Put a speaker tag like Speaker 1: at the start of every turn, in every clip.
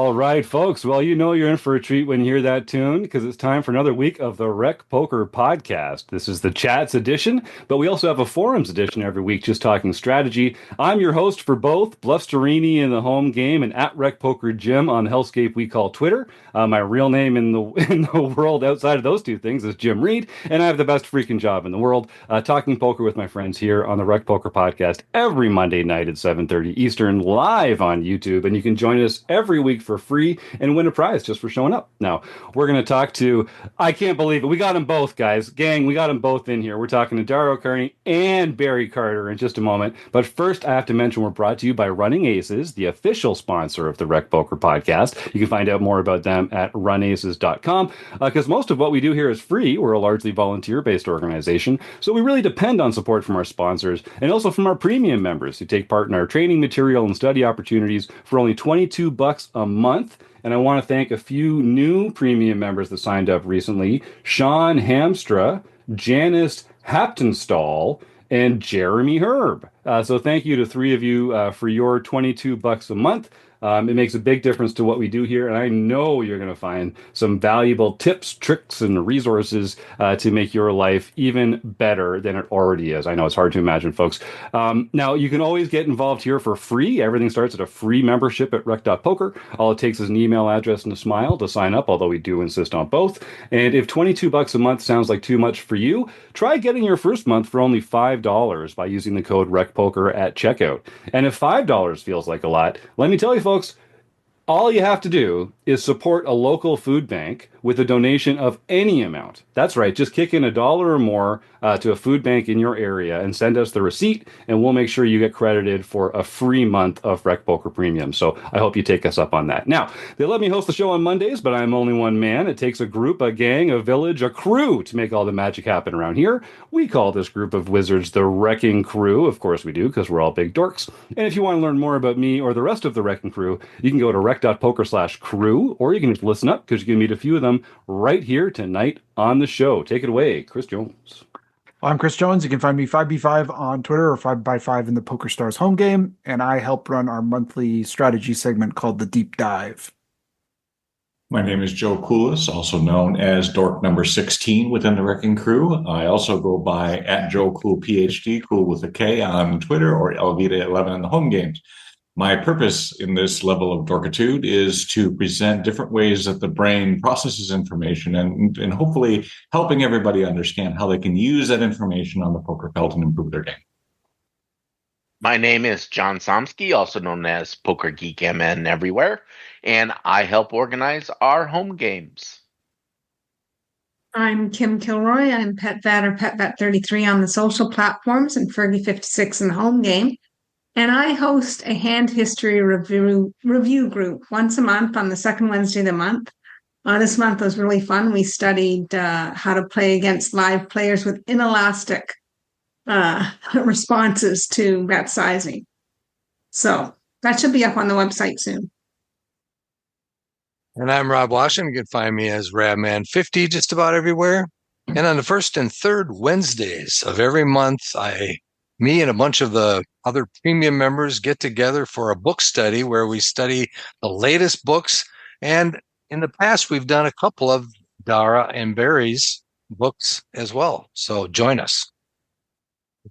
Speaker 1: All right, folks. Well, you know you're in for a treat when you hear that tune because it's time for another week of the Rec Poker Podcast. This is the Chats edition, but we also have a Forums edition every week just talking strategy. I'm your host for both, Blusterini in the home game and at Rec Poker Jim on the hellscape we call Twitter. My real name in the in the world outside of those two things is Jim Reid, and I have the best freaking job in the world, talking poker with my friends here on the Rec Poker Podcast every Monday night at 7:30 Eastern, live on YouTube, and you can join us every week for free and win a prize just for showing up. Now, we're going to talk to, I can't believe it, we got them both, guys. Gang, we got them both in here. We're talking to Dara O'Kearny and Barry Carter in just a moment. But first, I have to mention we're brought to you by Running Aces, the official sponsor of the Rec Poker Podcast. You can find out more about them at runaces.com because most of what we do here is free. We're a largely volunteer-based organization, so we really depend on support from our sponsors and also from our premium members who take part in our training material and study opportunities for only $22 a month. And I want to thank a few new premium members that signed up recently: Sean Hamstra, Janice Haptonstall, and Jeremy Herb. So thank you to three of you for your $22 a month. It makes a big difference to what we do here, and I know you're going to find some valuable tips, tricks, and resources to make your life even better than it already is. I know it's hard to imagine, folks. Now, you can always get involved here for free. Everything starts at a free membership at rec.poker. All it takes is an email address and a smile to sign up, although we do insist on both. And if $22 a month sounds like too much for you, try getting your first month for only $5 by using the code RecPoker at checkout. And if $5 feels like a lot, let me tell you, folks, all you have to do is support a local food bank with a donation of any amount. That's right, just kick in $1 or more to a food bank in your area and send us the receipt, and we'll make sure you get credited for a free month of Rec Poker Premium. So I hope you take us up on that. Now, they let me host the show on Mondays, but I'm only one man. It takes a group, a gang, a village, a crew to make all the magic happen around here. We call this group of wizards the Wrecking Crew. Of course we do, because we're all big dorks. And if you want to learn more about me or the rest of the Wrecking Crew, you can go to rec.poker/crew, or you can just listen up because you can meet a few of them right here tonight on the show. Take it away, Chris Jones.
Speaker 2: I'm Chris Jones. You can find me 5B5 on Twitter or 5x5 in the PokerStars home game, and I help run our monthly strategy segment called The Deep Dive.
Speaker 3: My name is Joe Koulis, also known as Dork number 16 within the Wrecking Crew. I also go by at Joe Cool PhD, cool with a K, on Twitter, or Elvita11 in the home games. My purpose in this level of dorkitude is to present different ways that the brain processes information and hopefully helping everybody understand how they can use that information on the poker felt and improve their game.
Speaker 4: My name is John Somsky, also known as Poker Geek MN everywhere, and I help organize our home games.
Speaker 5: I'm Kim Kilroy. I'm PetVat or PetVat33 on the social platforms and Fergie56 in the home game. And I host a hand history review group once a month on the second Wednesday of the month. This month was really fun. We studied how to play against live players with inelastic responses to bet sizing. So that should be up on the website soon.
Speaker 6: And I'm Rob Washington. You can find me as Radman50 just about everywhere. And on the first and third Wednesdays of every month, me and a bunch of the other premium members get together for a book study where we study the latest books. And in the past, we've done a couple of Dara and Barry's books as well. So join us.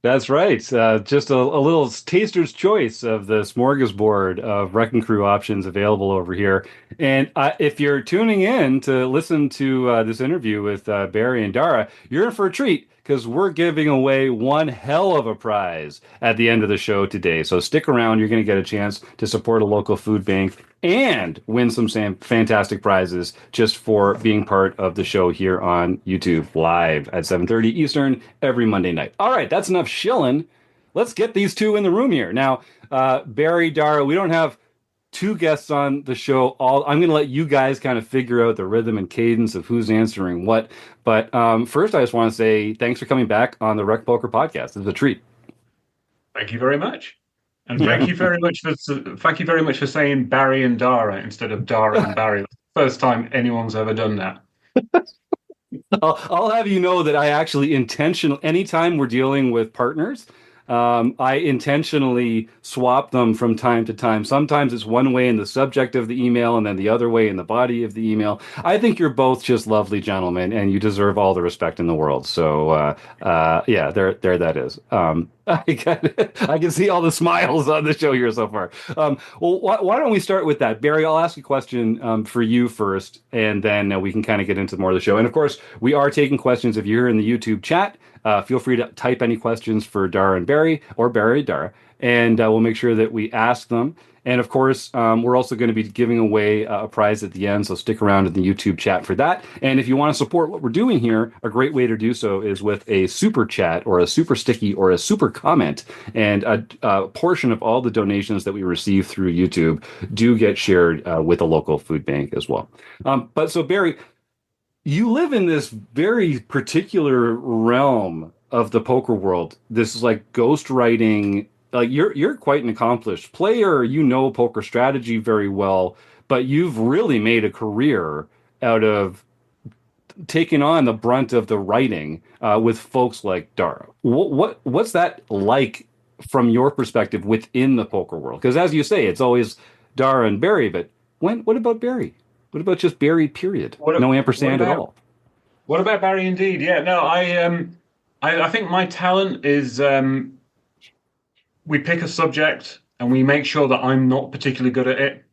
Speaker 1: That's right. Just a little taster's choice of the smorgasbord of Wrecking Crew options available over here. And if you're tuning in to listen to this interview with Barry and Dara, you're in for a treat because we're giving away one hell of a prize at the end of the show today. So stick around. You're going to get a chance to support a local food bank and win some fantastic prizes just for being part of the show here on YouTube live at 7:30 Eastern every Monday night. All right, that's enough shilling. Let's get these two in the room here. Now, Barry, Dara, we don't have two guests on the show. I'm going to let you guys kind of figure out the rhythm and cadence of who's answering what. But first, I just want to say thanks for coming back on the Rec Poker Podcast. It's a treat.
Speaker 7: Thank you very much. And thank you very much for saying Barry and Dara instead of Dara and Barry. That's the first time anyone's ever done that.
Speaker 1: I'll have you know that I actually anytime we're dealing with partners, I intentionally swap them from time to time. Sometimes it's one way in the subject of the email and then the other way in the body of the email. I think you're both just lovely gentlemen, and you deserve all the respect in the world. So, yeah, there that is. I can see all the smiles on the show here so far. Well, why don't we start with that? Barry, I'll ask a question for you first, and then we can kind of get into more of the show. And of course, we are taking questions if you're in the YouTube chat. Feel free to type any questions for Dara and Barry, or Barry, Dara, and we'll make sure that we ask them. And of course, we're also going to be giving away a prize at the end, so stick around in the YouTube chat for that. And if you want to support what we're doing here, a great way to do so is with a super chat or a super sticky or a super comment. And a portion of all the donations that we receive through YouTube do get shared with a local food bank as well. But so, Barry, you live in this very particular realm of the poker world. This is like ghost writing. Like you're quite an accomplished player. You know poker strategy very well, but you've really made a career out of taking on the brunt of the writing with folks like Dara. What's that like from your perspective within the poker world? Because as you say, it's always Dara and Barry, but what about Barry? What about just Barry, period? No ampersand at all.
Speaker 7: What about Barry indeed? Yeah, no, I think my talent is we pick a subject and we make sure that I'm not particularly good at it.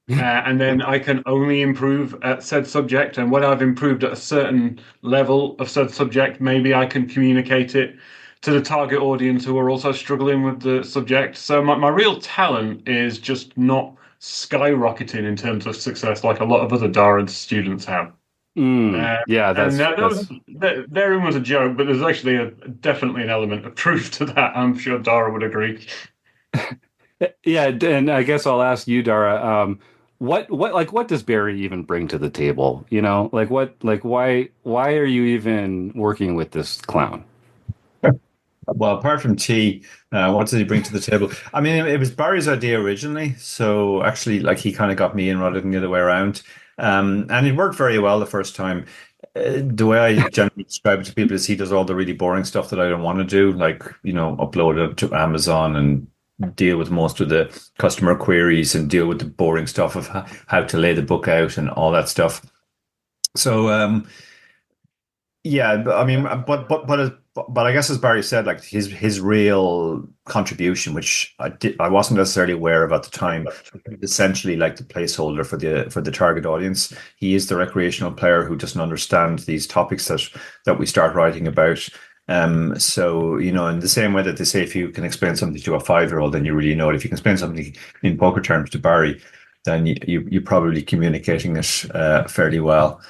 Speaker 7: And then I can only improve at said subject. And when I've improved at a certain level of said subject, maybe I can communicate it to the target audience who are also struggling with the subject. So my real talent is just not skyrocketing in terms of success like a lot of other Dara students have.
Speaker 1: Yeah,
Speaker 7: therein was a joke, but there's actually definitely an element of truth to that. I'm sure Dara would agree.
Speaker 1: Yeah, and I guess I'll ask you, Dara. What does Barry even bring to the table? You know, why are you even working with this clown?
Speaker 8: Well, apart from tea, what did he bring to the table? I mean, it was Barry's idea originally, so actually, like he kind of got me in rather than the other way around. And it worked very well the first time. The way I generally describe it to people is he does all the really boring stuff that I don't want to do, like, upload it to Amazon and deal with most of the customer queries and deal with the boring stuff of how to lay the book out and all that stuff. So, yeah, I mean, but I guess as Barry said, like his real contribution, which I wasn't necessarily aware of at the time, essentially like the placeholder for the target audience. He is the recreational player who doesn't understand these topics that we start writing about. So in the same way that they say if you can explain something to a 5-year-old, then you really know it. If you can explain something in poker terms to Barry, then you're probably communicating it fairly well.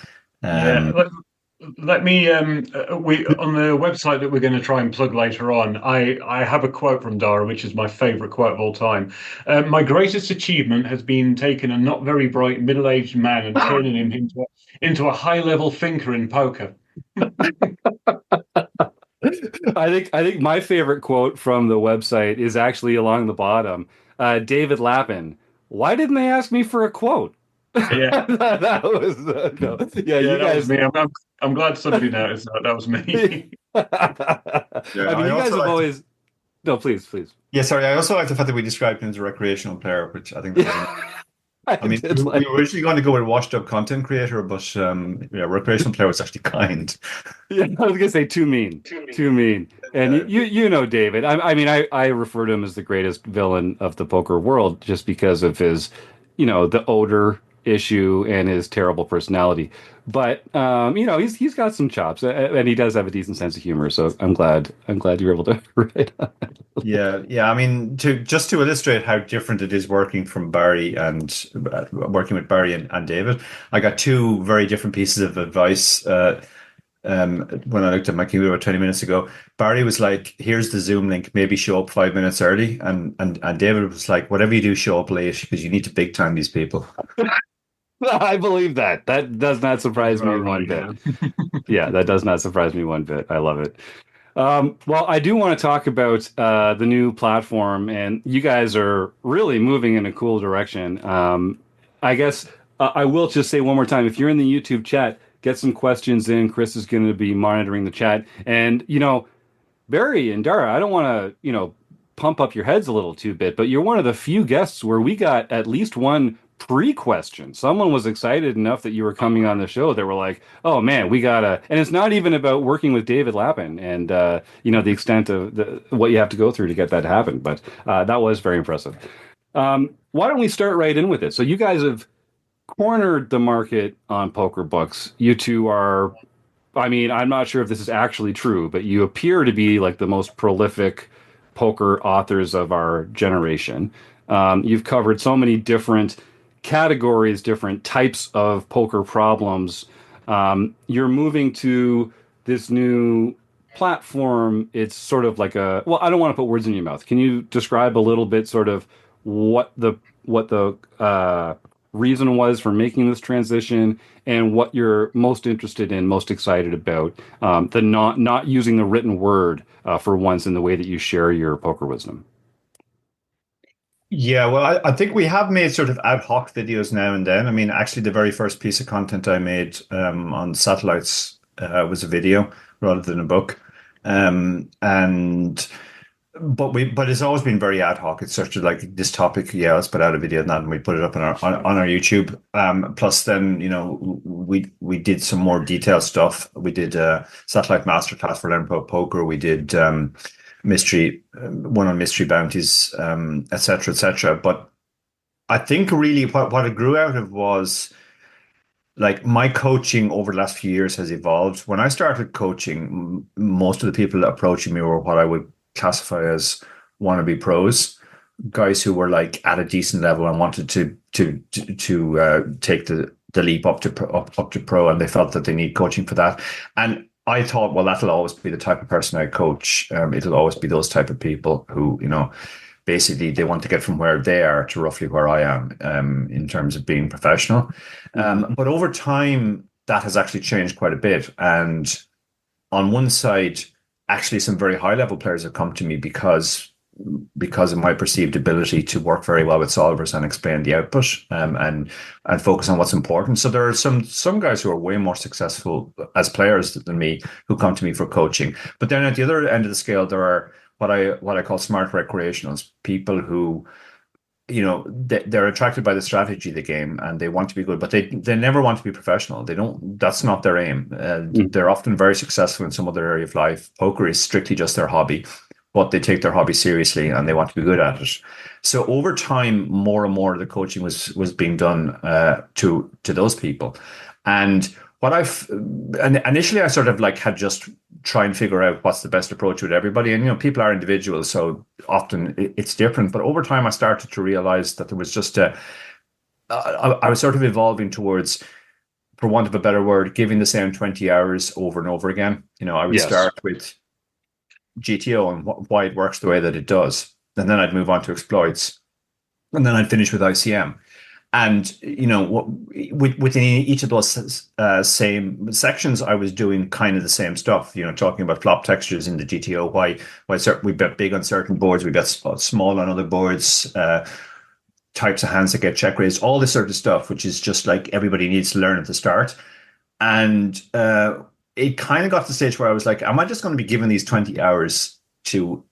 Speaker 7: Let me we on the website that we're going to try and plug later on, I have a quote from Dara, which is my favorite quote of all time. My greatest achievement has been taking a not very bright middle-aged man and turning him into a high-level thinker in poker.
Speaker 1: I think my favorite quote from the website is actually along the bottom. David Lappin. Why didn't they ask me for a quote?
Speaker 7: Yeah,
Speaker 1: that was no. Yeah, you guys.
Speaker 7: Was me. I'm glad somebody noticed that. That was me.
Speaker 1: I mean, you guys have always. No, please.
Speaker 8: Yeah, sorry. I also like the fact that we described him as a recreational player, which I think. I mean, we were originally going to go with washed-up content creator, but recreational player was actually kind.
Speaker 1: Yeah, I was going to say too mean. And you know David. I mean, I refer to him as the greatest villain of the poker world just because of his, the odor issue and his terrible personality. But he's got some chops, and he does have a decent sense of humor. So I'm glad you were able to write on it.
Speaker 8: Yeah. I mean, to illustrate how different it is working from Barry and working with Barry and David, I got two very different pieces of advice. When I looked at my computer about 20 minutes ago, Barry was like, "Here's the Zoom link. Maybe show up 5 minutes early." And David was like, "Whatever you do, show up late because you need to big time these people."
Speaker 1: I believe that. That does not surprise me one bit. Yeah, that does not surprise me one bit. I love it. Well, I do want to talk about the new platform, and you guys are really moving in a cool direction. I guess I will just say one more time, if you're in the YouTube chat, get some questions in. Chris is going to be monitoring the chat. And, Barry and Dara, I don't want to, pump up your heads a little too bit, but you're one of the few guests where we got at least one pre-question. Someone was excited enough that you were coming on the show. They were like, "Oh man, we gotta." And it's not even about working with David Lappin and the extent of what you have to go through to get that to happen. But that was very impressive. Why don't we start right in with it? So you guys have cornered the market on poker books. You two are, I mean, I'm not sure if this is actually true, but you appear to be like the most prolific poker authors of our generation. You've covered so many different categories, different types of poker problems. You're moving to this new platform. It's sort of like well, I don't want to put words in your mouth. Can you describe a little bit sort of what the reason was for making this transition and what you're most interested in, most excited about, the not using the written word for once in the way that you share your poker wisdom?
Speaker 8: Yeah, well, I think we have made sort of ad hoc videos now and then. I mean, actually, the very first piece of content I made on satellites was a video rather than a book. And but it's always been very ad hoc. It's sort of like this topic, yeah, let's put out a video on that, and we put it up on our YouTube. Plus, then we did some more detailed stuff. We did a satellite masterclass for Learn Poker. We did mystery one on mystery bounties, etc., etc. But I think really what it grew out of was like my coaching over the last few years has evolved. When I started coaching, most of the people approaching me were what I would classify as wannabe pros, guys who were like at a decent level and wanted to take the leap up to pro, and they felt that they need coaching for that. And I thought, well, that'll always be the type of person I coach. It'll always be those type of people who, basically they want to get from where they are to roughly where I am in terms of being professional. But over time, that has actually changed quite a bit. And on one side, actually some very high level players have come to me because of my perceived ability to work very well with solvers and explain the output and focus on what's important. So there are some guys who are way more successful as players than me who come to me for coaching. But then at the other end of the scale, there are what I call smart recreationals, people who they're attracted by the strategy of the game and they want to be good, but they never want to be professional. That's not their aim. They're often very successful in some other area of life. Poker is strictly just their hobby, but they take their hobby seriously and they want to be good at it. So over time, more and more of the coaching was being done to those people. And initially I sort of like had just try and figure out what's the best approach with everybody. And, people are individuals, so often it's different. But over time, I started to realize that there was just I was sort of evolving towards, for want of a better word, giving the same 20 hours over and over again. I would start with GTO and why it works the way that it does. And then I'd move on to exploits. And then I'd finish with ICM. And, within each of those same sections, I was doing kind of the same stuff, talking about flop textures in the GTO, why we bet big on certain boards, we bet small on other boards, types of hands that get check raised, all this sort of stuff, which is just like everybody needs to learn at the start. And it kind of got to the stage where I was like, am I just going to be giving these 20 hours to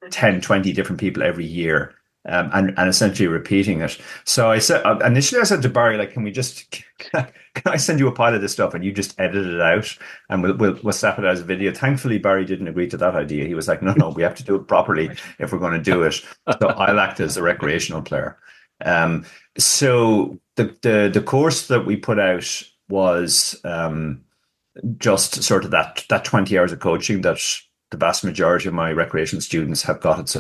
Speaker 8: 10, 20 different people every year? And essentially repeating it. So I said initially, I said to Barry, like, can I send you a pile of this stuff and you just edit it out and we'll slap it as a video. Thankfully, Barry didn't agree to that idea. He was like, no, we have to do it properly if we're going to do it. So I'll act as a recreational player. So the course that we put out was just sort of that 20 hours of coaching that the vast majority of my recreational students have got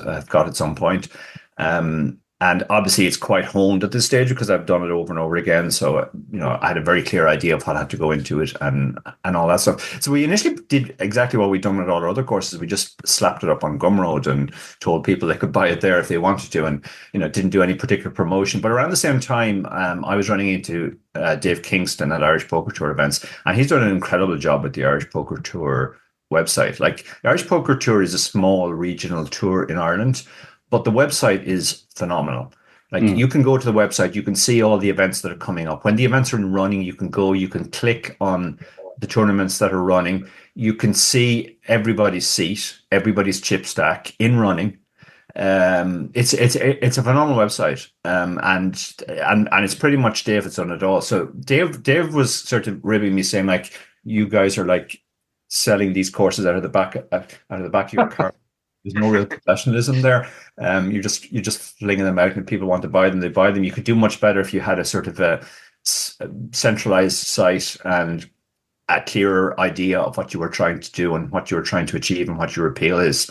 Speaker 8: at some point. And obviously it's quite honed at this stage because I've done it over and over again. So, I had a very clear idea of what had to go into it and all that stuff. So we initially did exactly what we'd done with all our other courses. We just slapped it up on Gumroad and told people they could buy it there if they wanted to, and, didn't do any particular promotion. But around the same time, I was running into Dave Kingston at Irish Poker Tour events, and he's done an incredible job with the Irish Poker Tour website. Like, the Irish Poker Tour is a small regional tour in Ireland, but the website is phenomenal. Like, you can go to the website, you can see all the events that are coming up. When the events are running, you can click on the tournaments that are running. You can see everybody's seat, everybody's chip stack in running. It's a phenomenal website, and it's pretty much Dave that's done it all. So Dave was sort of ribbing me, saying like, you guys are like selling these courses out of the back of your car. There's no real professionalism there. You're just flinging them out, and people want to buy them, they buy them. You could do much better if you had a sort of a centralized site and a clearer idea of what you were trying to do and what you were trying to achieve and what your appeal is.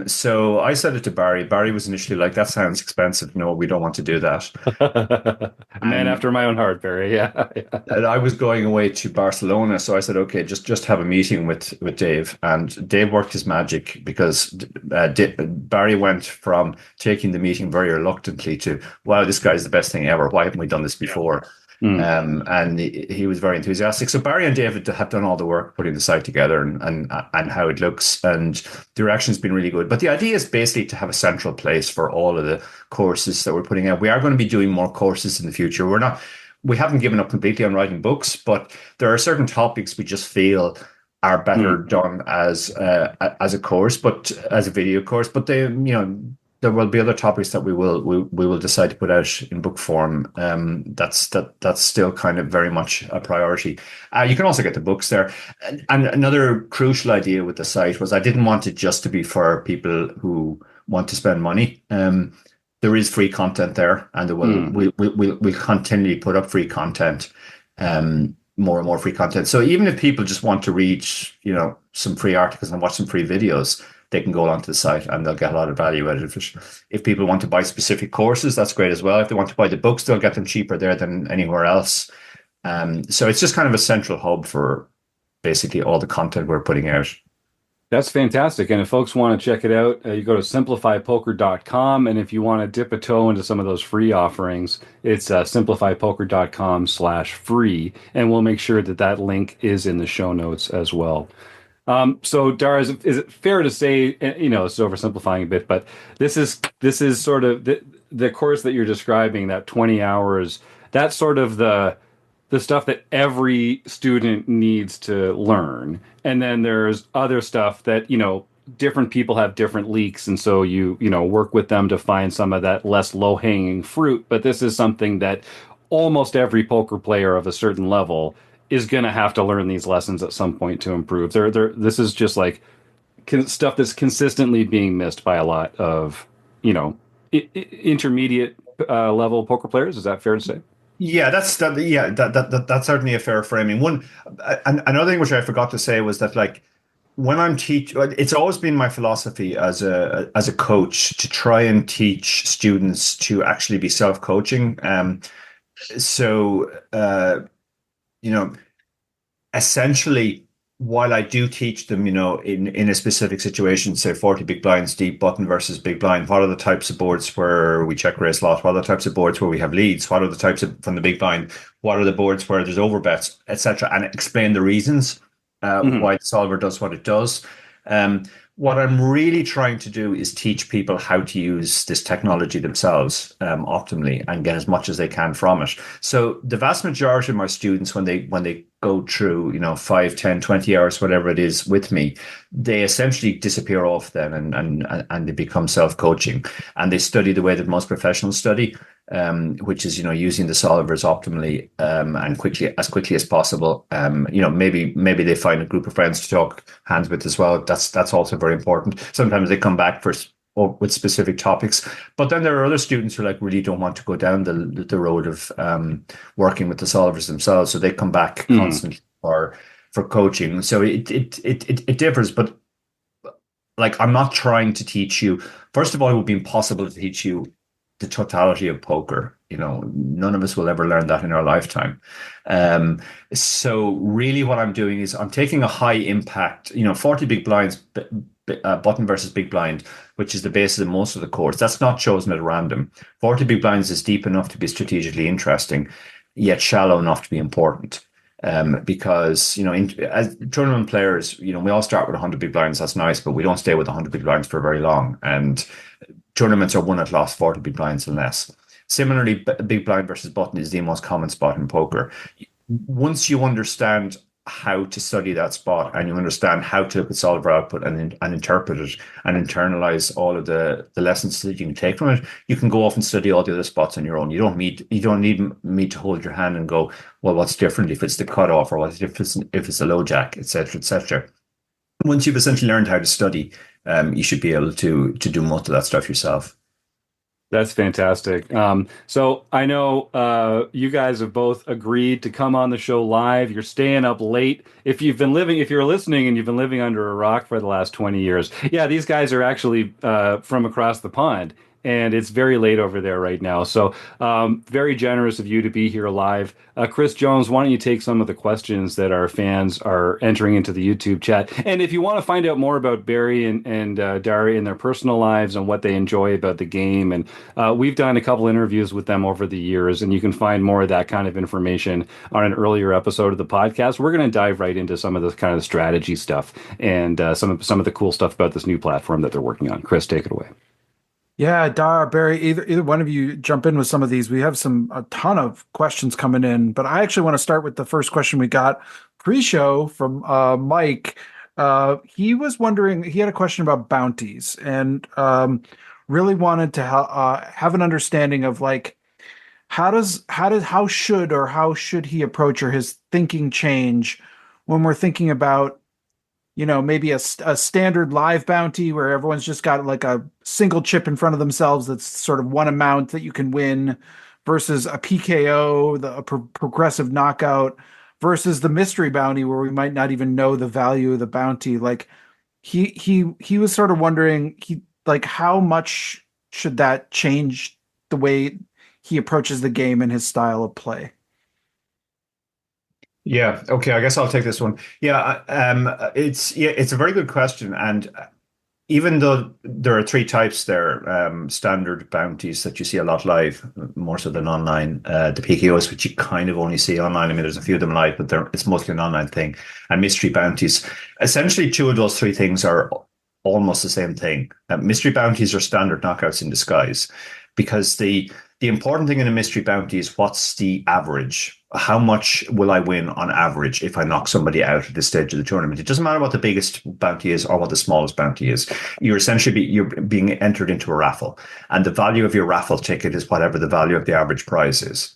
Speaker 8: So I said it to Barry. Barry was initially like, that sounds expensive. No, we don't want to do that.
Speaker 1: A man after my own heart, Barry. Yeah.
Speaker 8: And I was going away to Barcelona. So I said, okay, just have a meeting with Dave. And Dave worked his magic, because Barry went from taking the meeting very reluctantly to, wow, this guy's the best thing ever. Why haven't we done this before? And he was very enthusiastic. So Barry and David have done all the work putting the site together and how it looks, and the reaction's been really good. But the idea is basically to have a central place for all of the courses that we're putting out. We are going to be doing more courses in the future. We haven't given up completely on writing books, but there are certain topics we just feel are better done as a course, but as a video course. But they, there will be other topics that we will decide to put out in book form. That's still kind of very much a priority. You can also get the books there. And another crucial idea with the site was I didn't want it just to be for people who want to spend money. There is free content there, and we'll continually put up free content, more and more free content. So even if people just want to read, some free articles and watch some free videos, they can go along to the site and they'll get a lot of value out of it. If people want to buy specific courses, that's great as well. If they want to buy the books, they'll get them cheaper there than anywhere else. So it's just kind of a central hub for basically all the content we're putting out.
Speaker 1: That's fantastic. And if folks want to check it out, you go to simplifypoker.com. And if you want to dip a toe into some of those free offerings, it's simplifypoker.com/free. And we'll make sure that link is in the show notes as well. So Dara, is it fair to say, it's oversimplifying a bit, but this is sort of the course that you're describing, that 20 hours, that's sort of the stuff that every student needs to learn. And then there's other stuff that, different people have different leaks. And so you work with them to find some of that less low hanging fruit. But this is something that almost every poker player of a certain level is going to have to learn these lessons at some point to improve. This is just like stuff that's consistently being missed by a lot of, intermediate level poker players. Is that fair to say?
Speaker 8: Yeah, that's certainly a fair framing. Another thing which I forgot to say was that, like, when I'm it's always been my philosophy as a coach to try and teach students to actually be self-coaching. Essentially, while I do teach them, in a specific situation, say 40 big blinds deep, button versus big blind, what are the types of boards where we check raise lot? What are the types of boards where we have leads? What are the types from the big blind? What are the boards where there's overbets, etc.? And explain the reasons why the solver does what it does. What I'm really trying to do is teach people how to use this technology themselves optimally and get as much as they can from it. So the vast majority of my students, when they go through, 5, 10, 20 hours, whatever it is with me, they essentially disappear off then and they become self-coaching, and they study the way that most professionals study, which is, using the solvers optimally and as quickly as possible. Maybe they find a group of friends to talk hands with as well. That's also very important. Sometimes they come back with specific topics, but then there are other students who really don't want to go down the road of working with the solvers themselves, so they come back constantly for coaching. So it differs, but I'm not trying to teach you. First of all, it would be impossible to teach you the totality of poker. None of us will ever learn that in our lifetime. So really what I'm doing is I'm taking a high impact, 40 big blinds, button versus big blind, which is the basis of most of the course. That's not chosen at random. 40 big blinds is deep enough to be strategically interesting, yet shallow enough to be important. Because, as tournament players, we all start with 100 big blinds. That's nice, but we don't stay with 100 big blinds for very long. And tournaments are won at lost 40 big blinds and less. Similarly, big blind versus button is the most common spot in poker. Once you understand how to study that spot and you understand how to look at solver output and interpret it and internalize all of the lessons that you can take from it, you can go off and study all the other spots on your own. You don't need me to hold your hand and go, well, what's different if it's the cutoff or what's different if it's a low jack, etc., etc. Once you've essentially learned how to study, you should be able to do most of that stuff yourself.
Speaker 1: That's fantastic. So I know you guys have both agreed to come on the show live. You're staying up late. If you're listening and you've been living under a rock for the last 20 years, yeah, these guys are actually from across the pond. And it's very late over there right now. So very generous of you to be here live. Chris Jones, why don't you take some of the questions that our fans are entering into the YouTube chat? And if you want to find out more about Barry and Dara in their personal lives and what they enjoy about the game, and we've done a couple interviews with them over the years, and you can find more of that kind of information on an earlier episode of the podcast. We're going to dive right into some of the kind of strategy stuff and some of the cool stuff about this new platform that they're working on. Chris, take it away.
Speaker 2: Yeah, Dara, Barry, either one of you jump in with some of these. We have a ton of questions coming in, but I actually want to start with the first question we got pre-show from Mike. He was wondering, he had a question about bounties and really wanted to have an understanding of like how should he approach or his thinking change when we're thinking about maybe a standard live bounty where everyone's just got like a single chip in front of themselves that's sort of one amount that you can win versus a PKO, a progressive knockout versus the mystery bounty where we might not even know the value of the bounty. Like he was sort of wondering how much should that change the way he approaches the game and his style of play?
Speaker 8: Yeah. Okay. I guess I'll take this one. Yeah. It's a very good question. And even though there are three types there, standard bounties that you see a lot live, more so than online, the PKOs, which you kind of only see online. I mean, there's a few of them live, but it's mostly an online thing, and mystery bounties. Essentially, two of those three things are almost the same thing. Mystery bounties are standard knockouts in disguise, because the important thing in a mystery bounty is what's the average. How much will I win on average if I knock somebody out at this stage of the tournament? It doesn't matter what the biggest bounty is or what the smallest bounty is. You're essentially being entered into a raffle, and the value of your raffle ticket is whatever the value of the average prize is.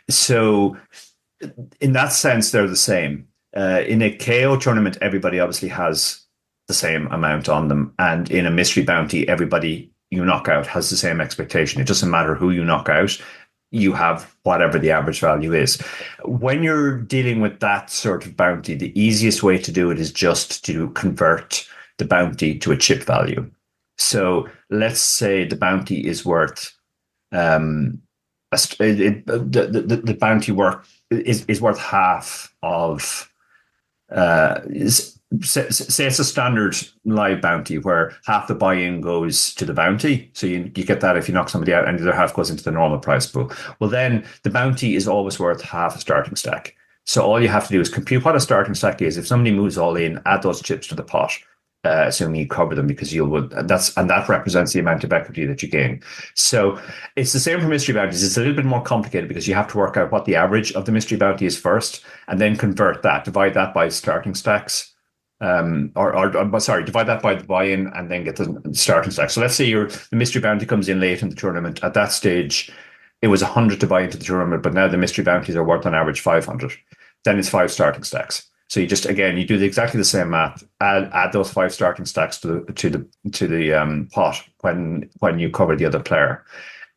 Speaker 8: So in that sense, they're the same. In a KO tournament, everybody obviously has the same amount on them, and in a mystery bounty, everybody you knock out has the same expectation. It doesn't matter who you knock out. You have whatever the average value is. When you're dealing with that sort of bounty, the easiest way to do it is just to convert the bounty to a chip value. So let's say the bounty is worth the bounty is worth half of say it's a standard live bounty where half the buy-in goes to the bounty. So you get that if you knock somebody out, and the other half goes into the normal prize pool. Well, then the bounty is always worth half a starting stack. So all you have to do is compute what a starting stack is. If somebody moves all in, add those chips to the pot, assuming you cover them, because that represents the amount of equity that you gain. So it's the same for mystery bounties. It's a little bit more complicated because you have to work out what the average of the mystery bounty is first, and then convert that, divide that by starting stacks. Divide that by the buy-in and then get the starting stack. So let's say the mystery bounty comes in late in the tournament. At that stage, it was 100 to buy into the tournament, but now the mystery bounties are worth on average 500. Then it's 5 starting stacks. So you do exactly the same math. Add those 5 starting stacks to the pot when you cover the other player.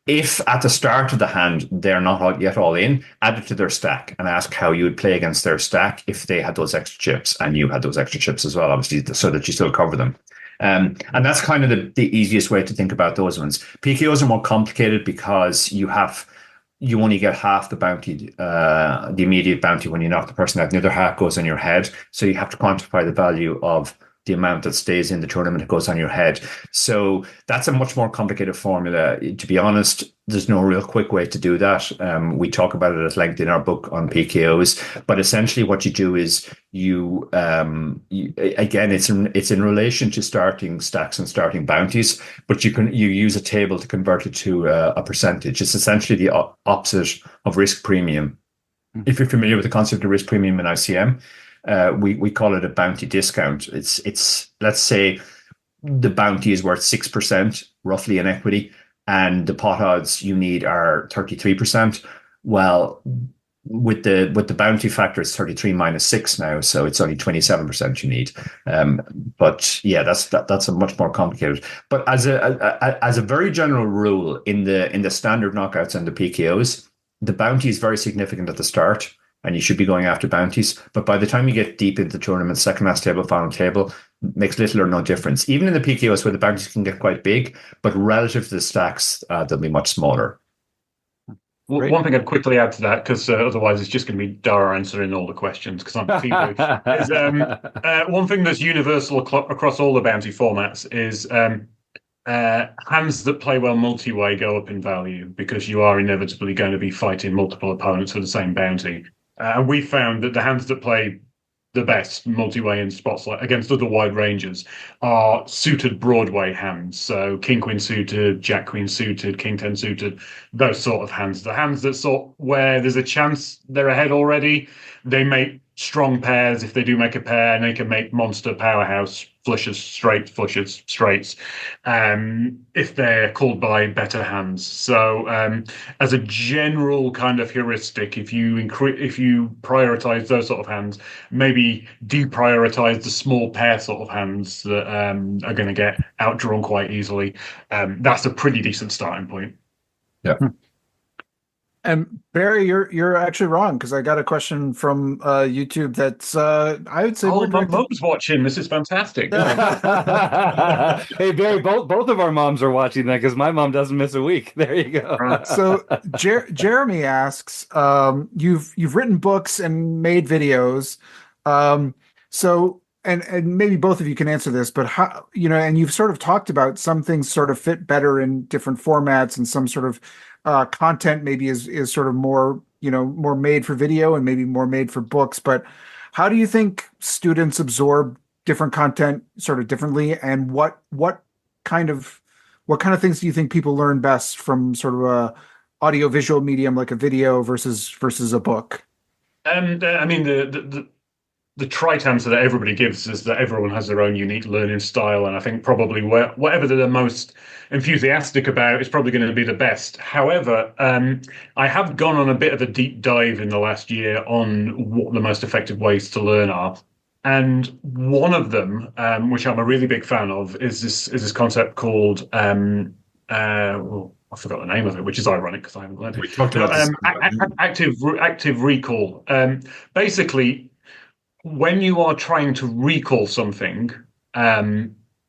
Speaker 8: If at the start of the hand they're not yet all in, add it to their stack and ask how you would play against their stack if they had those extra chips and you had those extra chips as well, obviously, so that you still cover them. And that's kind of the easiest way to think about those ones. PKOs are more complicated because you only get half the bounty, the immediate bounty when you knock the person out, and the other half goes on your head. So you have to quantify the value of the amount that stays in the tournament that goes on your head. So that's a much more complicated formula. To be honest, there's no real quick way to do that. We talk about it at length in our book on PKOs, but essentially what you do is again, it's in relation to starting stacks and starting bounties, but you use a table to convert it to a percentage. It's essentially the opposite of risk premium. if you're familiar with the concept of risk premium in ICM, we call it a bounty discount. It's let's say the bounty is worth 6% roughly in equity, and the pot odds you need are 33%. Well, with the bounty factor, it's 33 minus 6 now, so it's only 27% you need. But yeah, that's a much more complicated. But as a very general rule, in the standard knockouts and the PKOs, the bounty is very significant at the start, and you should be going after bounties. But by the time you get deep into the tournament, second last table, final table, makes little or no difference. Even in the PKOs where the bounties can get quite big, but relative to the stacks, they'll be much smaller.
Speaker 7: Well, one thing I'd quickly add to that, because otherwise it's just going to be Dara answering all the questions, because I'm T-Blue, is one thing that's universal across all the bounty formats is hands that play well multi-way go up in value, because you are inevitably going to be fighting multiple opponents for the same bounty. And we found that the hands that play the best multi-way in spots like against other wide ranges are suited Broadway hands. So King Queen suited, Jack Queen suited, King 10 suited, those sort of hands. The hands that sort where there's a chance they're ahead already, they make strong pairs if they do make a pair, and they can make monster powerhouse flushes, straights, if they're called by better hands. So as a general kind of heuristic, if you prioritize those sort of hands, maybe deprioritize the small pair sort of hands that are going to get outdrawn quite easily. That's a pretty decent starting point.
Speaker 8: Yeah.
Speaker 2: And Barry, you're actually wrong, because I got a question from YouTube that's I would say
Speaker 7: my mom's watching. This is fantastic.
Speaker 1: Hey Barry, both of our moms are watching that, because my mom doesn't miss a week. There you go.
Speaker 2: So Jeremy asks, you've written books and made videos, so and maybe both of you can answer this, but how, and you've sort of talked about some things sort of fit better in different formats, and some sort of content maybe is sort of more more made for video and maybe more made for books. But how do you think students absorb different content sort of differently, and what kind of things do you think people learn best from sort of a audio visual medium like a video versus a book?
Speaker 7: And I mean, the trite answer that everybody gives is that everyone has their own unique learning style, and I think probably whatever they're most enthusiastic about is probably going to be the best. However, I have gone on a bit of a deep dive in the last year on what the most effective ways to learn are, and one of them, which I'm a really big fan of, is this concept called I forgot the name of it, which is ironic because I haven't learned it.
Speaker 8: We talked about this.
Speaker 7: Active recall. Basically, when you are trying to recall something,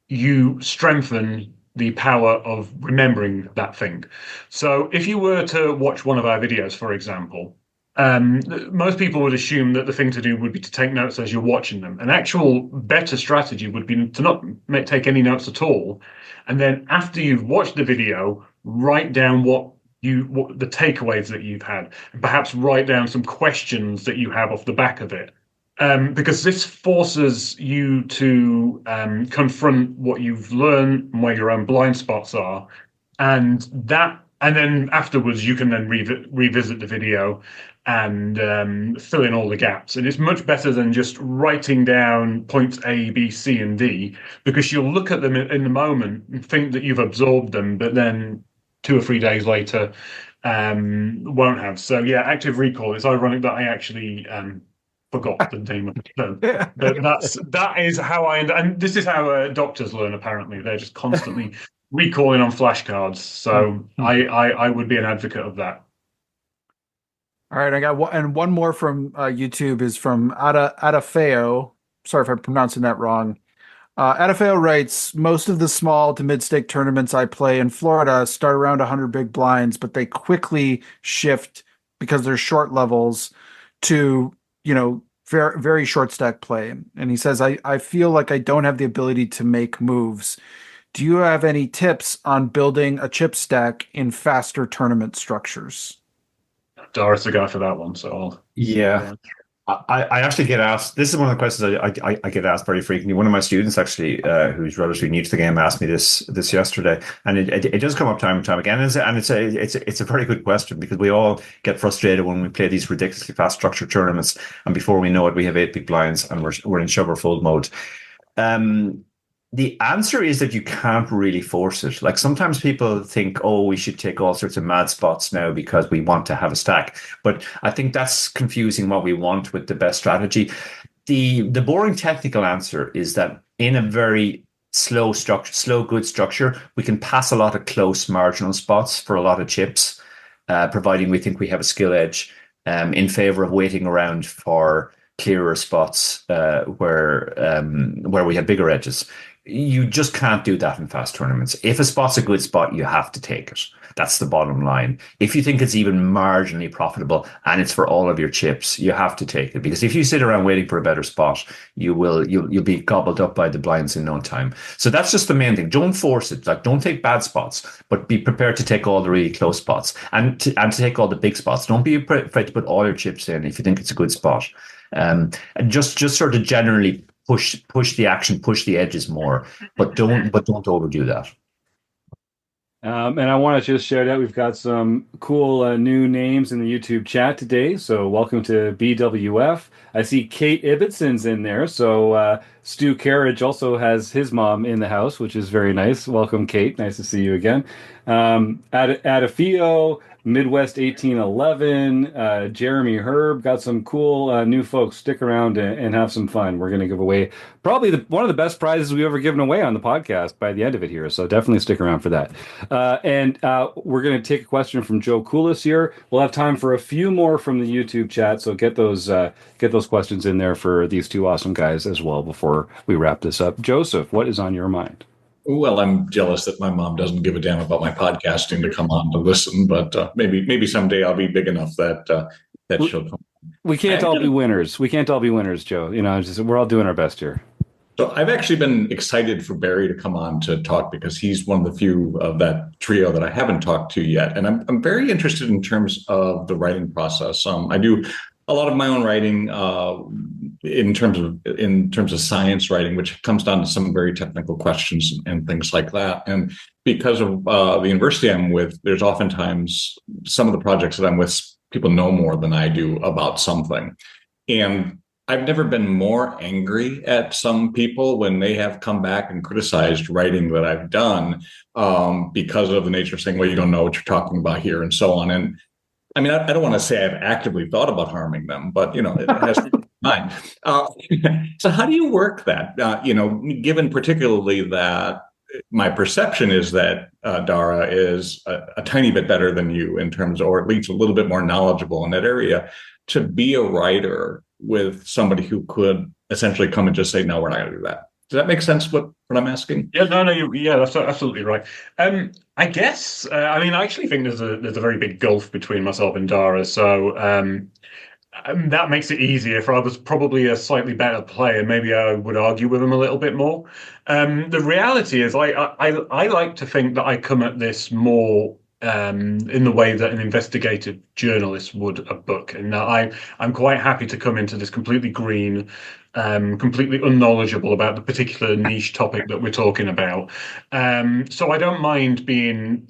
Speaker 7: you strengthen the power of remembering that thing. So if you were to watch one of our videos, for example, most people would assume that the thing to do would be to take notes as you're watching them. An actual better strategy would be to not take any notes at all. And then after you've watched the video, write down what the takeaways that you've had, and perhaps write down some questions that you have off the back of it. Because this forces you to confront what you've learned and where your own blind spots are, and then afterwards you can then revisit the video and fill in all the gaps. And it's much better than just writing down points A, B, C, and D, because you'll look at them in the moment and think that you've absorbed them, but then 2 or 3 days later won't have. So yeah, active recall. It's ironic that I actually forgot the name of the term, but that is how and this is how doctors learn. Apparently, they're just constantly recalling on flashcards. So I would be an advocate of that.
Speaker 2: All right, I got one more from YouTube is from Adafeo. Sorry if I'm pronouncing that wrong. Adafeo writes, most of the small to mid-stake tournaments I play in Florida start around 100 big blinds, but they quickly shift because they're short levels to very, very short stack play. And he says, I feel like I don't have the ability to make moves. Do you have any tips on building a chip stack in faster tournament structures?
Speaker 7: Dara's the guy for that one, so
Speaker 8: Yeah. I actually get asked. This is one of the questions I get asked very frequently. One of my students, actually, who's relatively new to the game, asked me this yesterday, and it does come up time and time again. And it's a very good question, because we all get frustrated when we play these ridiculously fast structured tournaments, and before we know it, we have 8 big blinds and we're in shove or fold mode. The answer is that you can't really force it. Like, sometimes people think, oh, we should take all sorts of mad spots now because we want to have a stack. But I think that's confusing what we want with the best strategy. The boring technical answer is that in a very slow good structure, we can pass a lot of close marginal spots for a lot of chips, providing we think we have a skill edge, in favor of waiting around for clearer spots, where we have bigger edges. You just can't do that in fast tournaments. If a spot's a good spot, you have to take it. That's the bottom line. If you think it's even marginally profitable and it's for all of your chips, you have to take it, because if you sit around waiting for a better spot, you'll be gobbled up by the blinds in no time. So that's just the main thing. Don't force it. Like, don't take bad spots, but be prepared to take all the really close spots, and to take all the big spots. Don't be afraid to put all your chips in if you think it's a good spot. And just sort of generally push the action, push the edges more, but don't overdo that.
Speaker 1: And I want to just share that we've got some cool new names in the YouTube chat today. So welcome to BWF. I see Kate Ibbetson's in there. So Stu Carriage also has his mom in the house, which is very nice. Welcome, Kate. Nice to see you again. Adafio, Midwest 1811, Jeremy Herb, got some cool new folks. Stick around and have some fun. We're going to give away probably one of the best prizes we've ever given away on the podcast by the end of it here. So definitely stick around for that. And we're going to take a question from Joe Coolis here. We'll have time for a few more from the YouTube chat. So get those questions in there for these two awesome guys as well before we wrap this up. Joseph, what is on your mind?
Speaker 3: Well, I'm jealous that my mom doesn't give a damn about my podcasting to come on to listen, but maybe someday I'll be big enough that she'll come.
Speaker 1: We can't all be winners. We can't all be winners, Joe. We're all doing our best here.
Speaker 3: So I've actually been excited for Barry to come on to talk, because he's one of the few of that trio that I haven't talked to yet, and I'm very interested in terms of the writing process. I do a lot of my own writing in terms of science writing, which comes down to some very technical questions and things like that. And because of the university I'm with, there's oftentimes some of the projects that I'm with, people know more than I do about something. And I've never been more angry at some people when they have come back and criticized writing that I've done because of the nature of saying, well, you don't know what you're talking about here, and so on. And I mean, I don't want to say I've actively thought about harming them, but, it has to be mind. So how do you work that? Given particularly that my perception is that Dara is a tiny bit better than you in terms, or at least a little bit more knowledgeable in that area, to be a writer with somebody who could essentially come and just say, no, we're not going to do that. Does that make sense, what I'm asking?
Speaker 7: Yeah, that's absolutely right. I guess, I actually think there's a very big gulf between myself and Dara, so that makes it easier. If I was probably a slightly better player, maybe I would argue with him a little bit more. The reality is, I like to think that I come at this more in the way that an investigative journalist would a book, and I'm quite happy to come into this completely green, completely unknowledgeable about the particular niche topic that we're talking about. So I don't mind being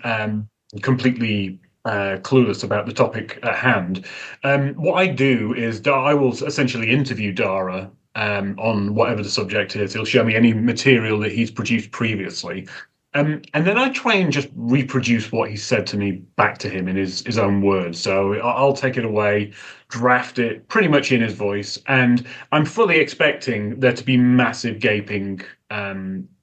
Speaker 7: completely clueless about the topic at hand. What I do is I will essentially interview Dara on whatever the subject is. He'll show me any material that he's produced previously. And then I try and just reproduce what he said to me back to him in his own words. So I'll take it away, draft it pretty much in his voice, and I'm fully expecting there to be massive gaping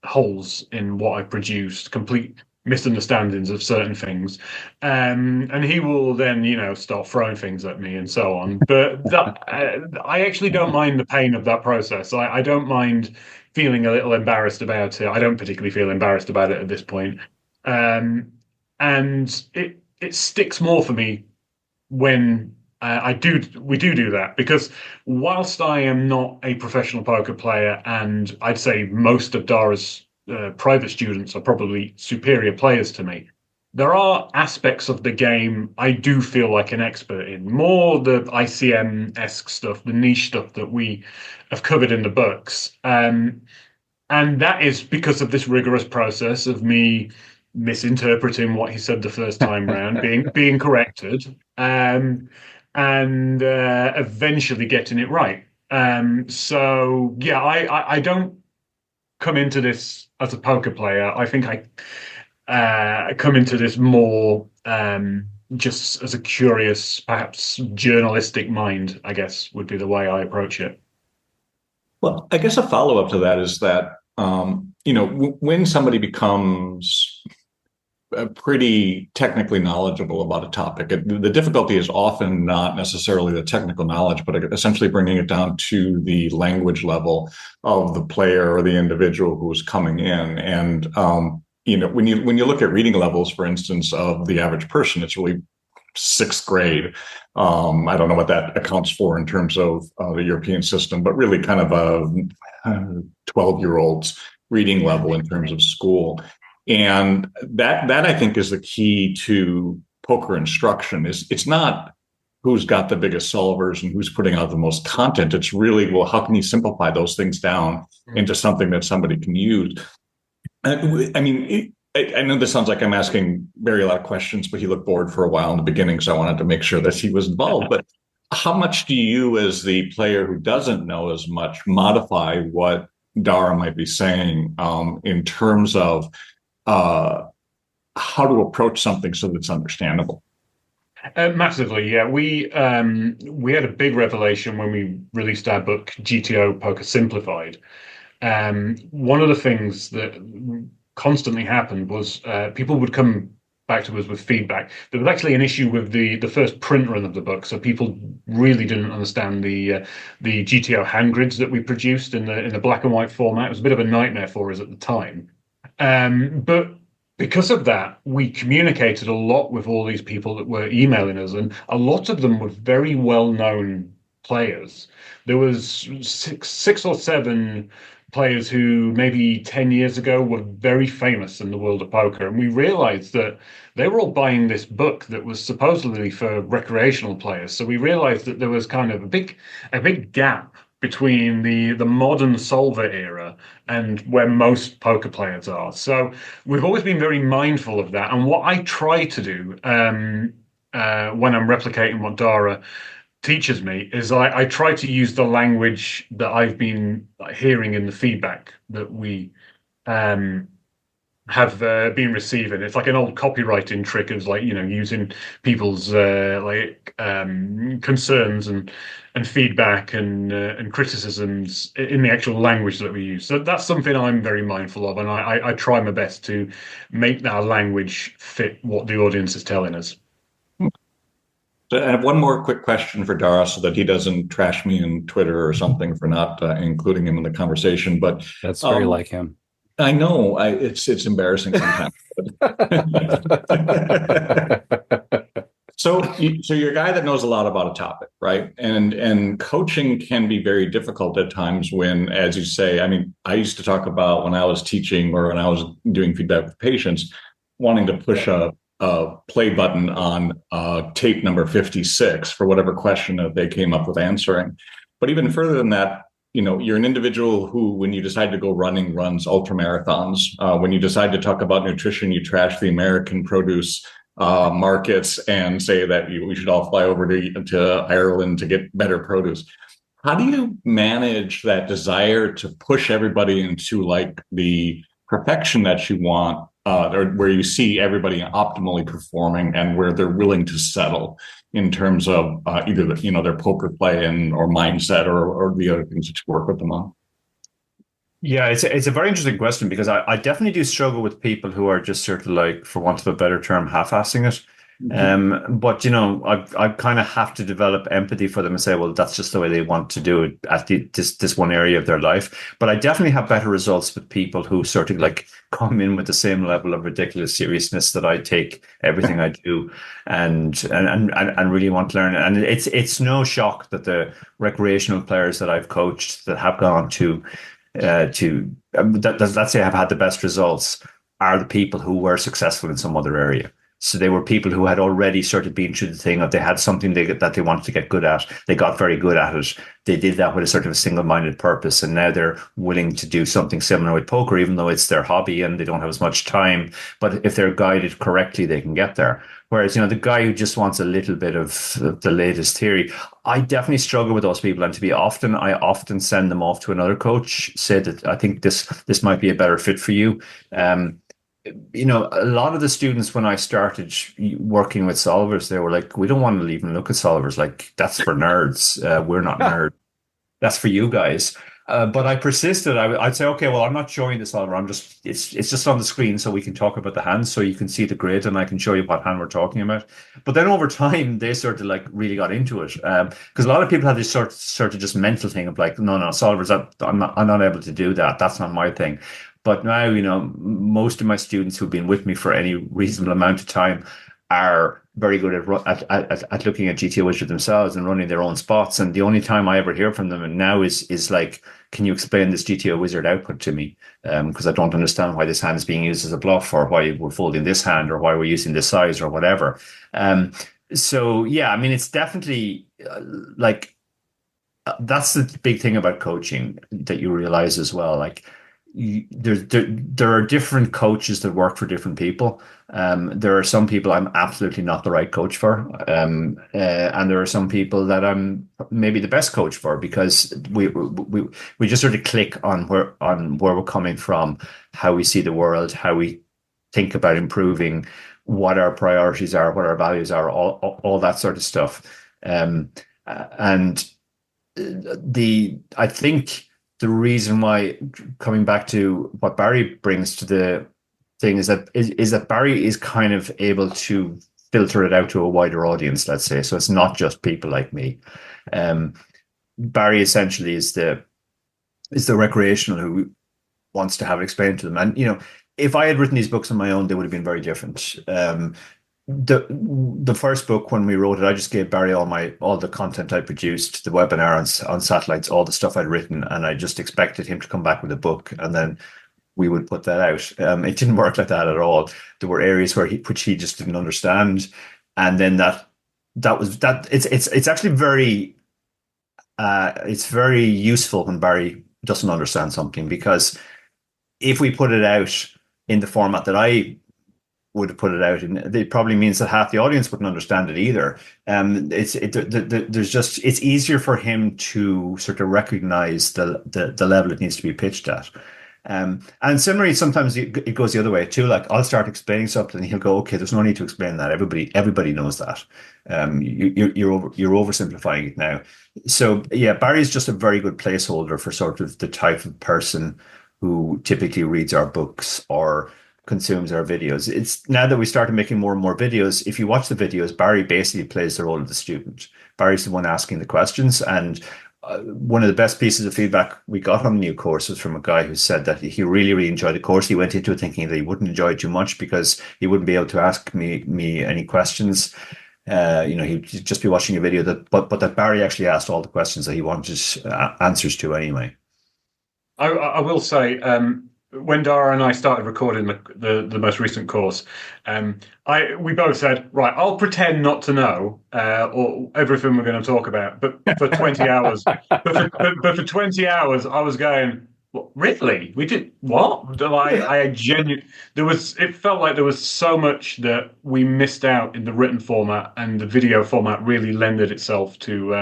Speaker 7: holes in what I produced, complete misunderstandings of certain things, and he will then start throwing things at me and so on. But I actually don't mind the pain of that process. I don't mind feeling a little embarrassed about it. I don't particularly feel embarrassed about it at this point. And it sticks more for me when we do that, because whilst I am not a professional poker player, and I'd say most of Dara's private students are probably superior players to me, there are aspects of the game I do feel like an expert in, more the ICM-esque stuff, the niche stuff that we have covered in the books. And that is because of this rigorous process of me misinterpreting what he said the first time round, being corrected, and eventually getting it right. So yeah, I don't come into this as a poker player. I think I come into this more just as a curious, perhaps journalistic mind, I guess, would be the way I approach it.
Speaker 3: Well, I guess a follow-up to that is that, when somebody becomes pretty technically knowledgeable about a topic, the difficulty is often not necessarily the technical knowledge, but essentially bringing it down to the language level of the player or the individual who's coming in. And, when you look at reading levels, for instance, of the average person, it's really sixth grade. I don't know what that accounts for in terms of the European system, but really kind of a 12-year-old's reading level in terms of school. And that I think is the key to poker instruction. It's not who's got the biggest solvers and who's putting out the most content. It's really, well, how can you simplify those things down into something that somebody can use? I mean, I know this sounds like I'm asking Barry a lot of questions, but he looked bored for a while in the beginning, so I wanted to make sure that he was involved. But how much do you, as the player who doesn't know as much, modify what Dara might be saying in terms of how to approach something so that it's understandable?
Speaker 7: Massively, yeah. We had a big revelation when we released our book, GTO Poker Simplified. One of the things that constantly happened was people would come back to us with feedback. There was actually an issue with the first print run of the book, so people really didn't understand the GTO hand grids that we produced in the black and white format. It was a bit of a nightmare for us at the time, but because of that, we communicated a lot with all these people that were emailing us, and a lot of them were very well-known players. There was six or seven players who maybe 10 years ago were very famous in the world of poker. And we realized that they were all buying this book that was supposedly for recreational players. So we realized that there was kind of a big gap between the modern solver era and where most poker players are. So we've always been very mindful of that. And what I try to do when I'm replicating what Dara teaches me is I try to use the language that I've been hearing in the feedback that we have been receiving. It's like an old copywriting trick of using people's concerns and feedback and criticisms in the actual language that we use. So that's something I'm very mindful of, and I try my best to make that language fit what the audience is telling us.
Speaker 3: So I have one more quick question for Dara so that he doesn't trash me on Twitter or something for not including him in the conversation. But
Speaker 1: that's very like him.
Speaker 3: I know it's embarrassing sometimes. So you're a guy that knows a lot about a topic, right? And coaching can be very difficult at times when, as you say, I mean, I used to talk about when I was teaching or when I was doing feedback with patients, wanting to push a play button on tape number 56 for whatever question that they came up with answering. But even further than that, you're an individual who, when you decide to go running, runs ultra marathons. When you decide to talk about nutrition, you trash the American produce markets and say that we should all fly over to Ireland to get better produce. How do you manage that desire to push everybody into like the perfection that you want, where you see everybody optimally performing and where they're willing to settle in terms of either their poker play or mindset or the other things that you work with them on?
Speaker 8: Yeah, it's a very interesting question because I definitely do struggle with people who are just sort of like, for want of a better term, half-assing it. But I kind of have to develop empathy for them and say, well, that's just the way they want to do it at this one area of their life. But I definitely have better results with people who sort of like come in with the same level of ridiculous seriousness that I take everything I do and really want to learn. And it's no shock that the recreational players that I've coached that have gone to let's say have had the best results are the people who were successful in some other area. So they were people who had already sort of been through the thing of they had something that they wanted to get good at. They got very good at it. They did that with a sort of a single-minded purpose. And now they're willing to do something similar with poker, even though it's their hobby and they don't have as much time. But if they're guided correctly, they can get there. Whereas, the guy who just wants a little bit of the latest theory, I definitely struggle with those people. And I often send them off to another coach, say that I think this might be a better fit for you. A lot of the students, when I started working with solvers, they were like, we don't want to even look at solvers. Like, that's for nerds. We're not nerds. That's for you guys. But I persisted. I'd say, okay, well, I'm not showing the solver. It's just on the screen so we can talk about the hands, so you can see the grid and I can show you what hand we're talking about. But then over time, they sort of like really got into it. Because a lot of people have this sort of just mental thing of like, no, solvers, I'm not able to do that. That's not my thing. But now, most of my students who've been with me for any reasonable amount of time are very good at looking at GTO Wizard themselves and running their own spots. And the only time I ever hear from them now is like, can you explain this GTO Wizard output to me? Because I don't understand why this hand is being used as a bluff, or why we're folding this hand, or why we're using this size, or whatever. So yeah, I mean, it's definitely that's the big thing about coaching that you realize as well. Like, there are different coaches that work for different people. There are some people I'm absolutely not the right coach for, and there are some people that I'm maybe the best coach for, because we just sort of click on where we're coming from, how we see the world, how we think about improving, what our priorities are, what our values are, all that sort of stuff. And I think the reason why, coming back to what Barry brings to the thing, is that Barry is kind of able to filter it out to a wider audience, let's say. So it's not just people like me. Barry essentially is the recreational who wants to have it explained to them. And, if I had written these books on my own, they would have been very different. The first book, when we wrote it, I just gave Barry all the content I produced, the webinar on satellites, all the stuff I'd written, and I just expected him to come back with a book, and then we would put that out. It didn't work like that at all. There were areas which he just didn't understand, and then that was that. It's actually very it's very useful when Barry doesn't understand something, because if we put it out in the format that I would have put it out in, it probably means that half the audience wouldn't understand it either. It's easier for him to sort of recognize the level it needs to be pitched at. And similarly, sometimes it goes the other way too. Like, I'll start explaining something, and he'll go, "Okay, there's no need to explain that. Everybody knows that. You're oversimplifying it now." So yeah, Barry's just a very good placeholder for sort of the type of person who typically reads our books or consumes our videos. It's now that we started making more and more videos, if you watch the videos, Barry basically plays the role of the student. Barry's the one asking the questions. And one of the best pieces of feedback we got on the new course was from a guy who said that he really, really enjoyed the course. He went into it thinking that he wouldn't enjoy it too much because he wouldn't be able to ask me any questions. He'd just be watching a video but that Barry actually asked all the questions that he wanted answers to anyway.
Speaker 7: I will say, when Dara and I started recording the most recent course, we both said, right, I'll pretend not to know or everything we're going to talk about, but for 20 hours. But for 20 hours, I was going, what, really? We did what? I genuinely, it felt like there was so much that we missed out in the written format, and the video format really lended itself to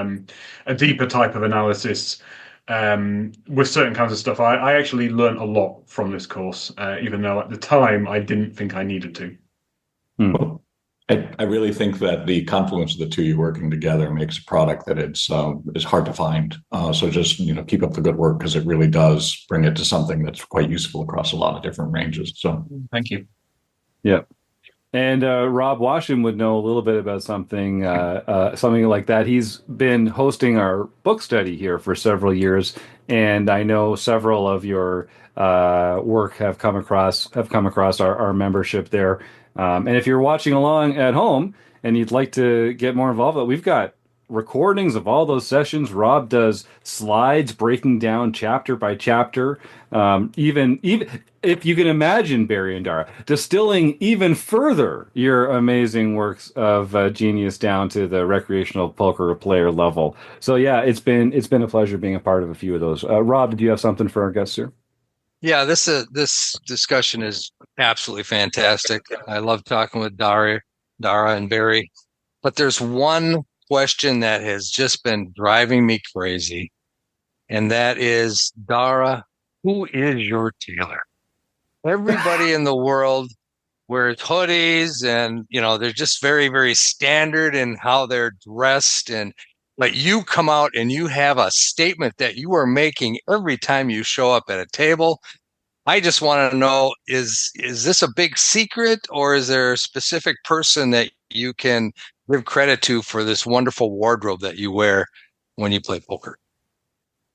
Speaker 7: a deeper type of analysis. With certain kinds of stuff. I actually learned a lot from this course, even though at the time I didn't think I needed to.
Speaker 3: Well, I really think that the confluence of the two, you working together, makes a product that is hard to find. So just keep up the good work, because it really does bring it to something that's quite useful across a lot of different ranges. So
Speaker 7: thank you.
Speaker 1: Yeah. And Rob Washington would know a little bit about something like that. He's been hosting our book study here for several years, and I know several of your work have come across our membership there. And if you're watching along at home and you'd like to get more involved, we've got recordings of all those sessions. Rob does slides breaking down chapter by chapter. Even if you can imagine, Barry and Dara, distilling even further your amazing works of genius down to the recreational poker player level. So yeah, it's been a pleasure being a part of a few of those. Rob, did you have something for our guests here?
Speaker 6: Yeah, this discussion is absolutely fantastic. I love talking with Dara and Barry. But there's one question that has just been driving me crazy, and that is, Dara, who is your tailor? Everybody in the world wears hoodies, and they're just very, very standard in how they're dressed. And but you come out and you have a statement that you are making every time you show up at a table. I just want to know, is this a big secret, or is there a specific person that you can give credit to for this wonderful wardrobe that you wear when you play poker?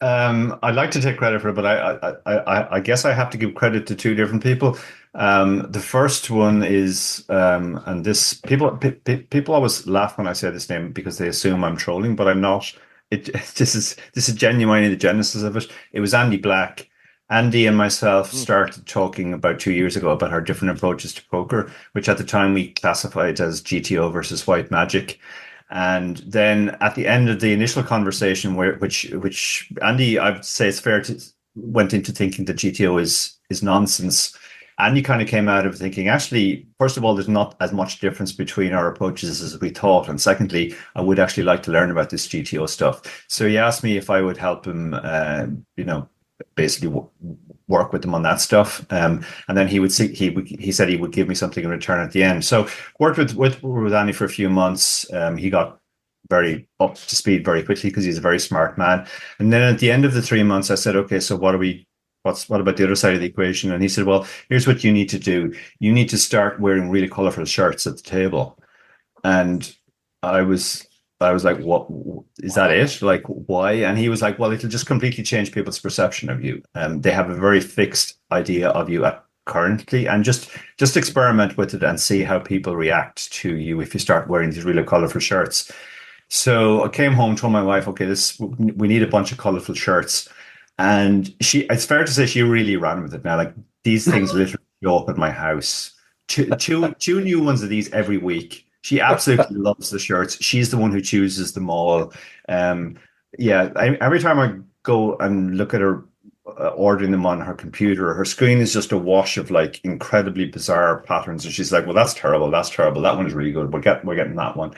Speaker 8: I'd like to take credit for it, but I guess I have to give credit to two different people. The first one is, and this people always laugh when I say this name because they assume I'm trolling, but I'm not. This is genuinely the genesis of it. It was Andy Black. Andy and myself started talking about 2 years ago about our different approaches to poker, which at the time we classified as GTO versus white magic. And then at the end of the initial conversation, which Andy, I'd say it's fair to, went into thinking that GTO is nonsense. Andy kind of came out of thinking, actually, first of all, there's not as much difference between our approaches as we thought. And secondly, I would actually like to learn about this GTO stuff. So he asked me if I would help him, basically work with them on that stuff. And then he said he would give me something in return at the end. So worked with Andy for a few months. He got very up to speed very quickly because he's a very smart man. And then at the end of the 3 months, I said, okay, so what about the other side of the equation? And he said, well, here's what you need to do. You need to start wearing really colorful shirts at the table. And I was like, what, is that it? Like, why? And he was like, well, it'll just completely change people's perception of you. They have a very fixed idea of you currently, and just experiment with it and see how people react to you if you start wearing these really colorful shirts. So I came home, told my wife, okay, we need a bunch of colorful shirts. And it's fair to say she really ran with it now. Like, these things literally show up at my house. Two new ones of these every week. She absolutely loves the shirts. She's the one who chooses them all. Every time I go and look at her ordering them on her computer, her screen is just a wash of like incredibly bizarre patterns. And she's like, well, that's terrible. That's terrible. That one is really good. We're getting that one.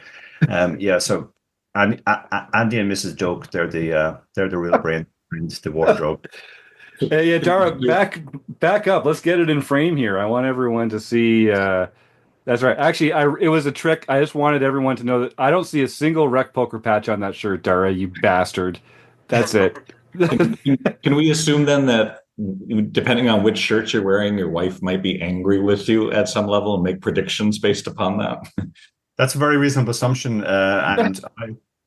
Speaker 8: So Andy and Mrs. Doak, they're the real brain, the wardrobe.
Speaker 1: Yeah, Dara, back up. Let's get it in frame here. I want everyone to see. That's right. Actually, it was a trick. I just wanted everyone to know that I don't see a single Rec Poker patch on that shirt, Dara, you bastard. That's it.
Speaker 3: Can we assume then that depending on which shirt you're wearing, your wife might be angry with you at some level and make predictions based upon that?
Speaker 8: That's a very reasonable assumption. And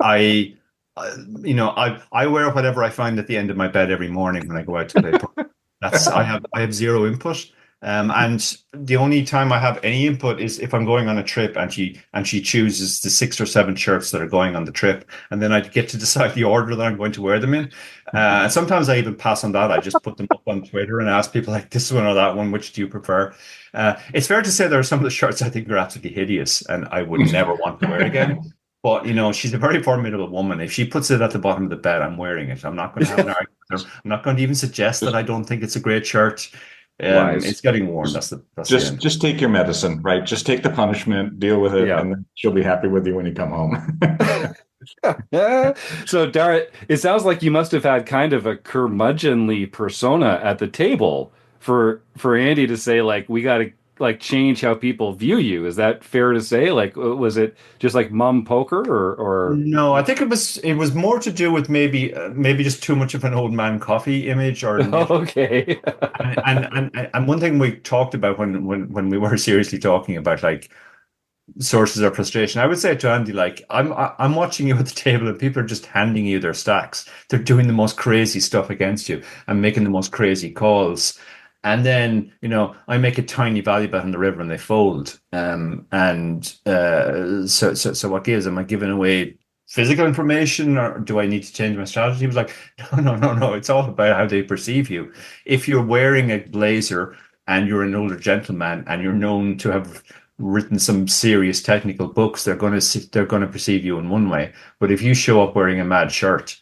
Speaker 8: I wear whatever I find at the end of my bed every morning when I go out to play poker. I have zero input. And the only time I have any input is if I'm going on a trip and she chooses the 6 or 7 shirts that are going on the trip, and then I get to decide the order that I'm going to wear them in. And sometimes I even pass on that. I just put them up on Twitter and ask people like, this one or that one, which do you prefer? It's fair to say there are some of the shirts I think are absolutely hideous and I would never want to wear again. But she's a very formidable woman. If she puts it at the bottom of the bed, I'm wearing it. I'm not going to have an argument with her. I'm not going to even suggest that I don't think it's a great shirt. It's getting worn. That's
Speaker 3: just take your medicine, right? Just take the punishment, deal with it, and then she'll be happy with you when you come home.
Speaker 1: So, Dara, it sounds like you must have had kind of a curmudgeonly persona at the table for Andy to say, like, we got to like change how people view you. Is that fair to say? Like, was it just like mum poker or?
Speaker 8: No, I think it was more to do with maybe just too much of an old man coffee image or
Speaker 1: okay.
Speaker 8: and one thing we talked about when we were seriously talking about like sources of frustration, I would say to Andy, like, I'm watching you at the table and people are just handing you their stacks. They're doing the most crazy stuff against you and making the most crazy calls. And then, I make a tiny value bet on the river and they fold. So what gives? Am I giving away physical information, or do I need to change my strategy? He was like, no. It's all about how they perceive you. If you're wearing a blazer and you're an older gentleman and you're known to have written some serious technical books, they're going to perceive you in one way. But if you show up wearing a mad shirt,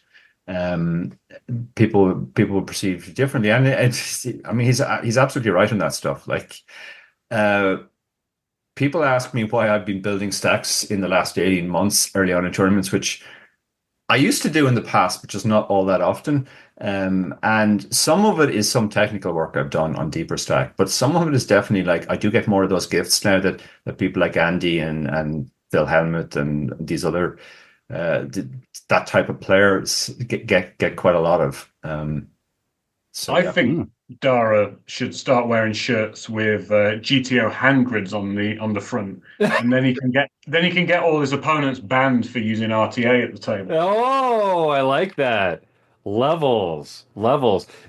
Speaker 8: people will perceive you differently. And I mean, he's absolutely right on that stuff. Like, people ask me why I've been building stacks in the last 18 months early on in tournaments, which I used to do in the past, but just not all that often. And some of it is some technical work I've done on deeper stack, but some of it is definitely like I do get more of those gifts now that people like Andy and Phil Helmut and these other that type of players get quite a lot of. So
Speaker 7: I think Dara should start wearing shirts with GTO hand grids on the front, and then he can get all his opponents banned for using RTA at the table.
Speaker 1: Oh, I like that. Levels.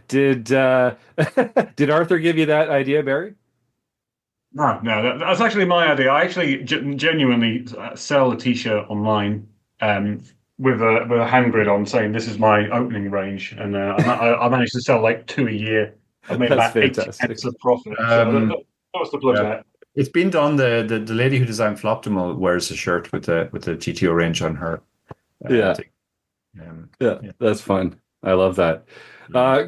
Speaker 1: Did did Arthur give you that idea, Barry?
Speaker 7: No, that's actually my idea. I actually genuinely sell a T-shirt online with a hand grid on, saying this is my opening range, and I managed to sell like 2 a year. I made
Speaker 1: That's
Speaker 7: about
Speaker 1: fantastic.
Speaker 7: 80% of profit. So that was the plug there.
Speaker 8: It's been done. The lady who designed Floptimal wears a shirt with the GTO range on her.
Speaker 1: Yeah, that's fun. I love that.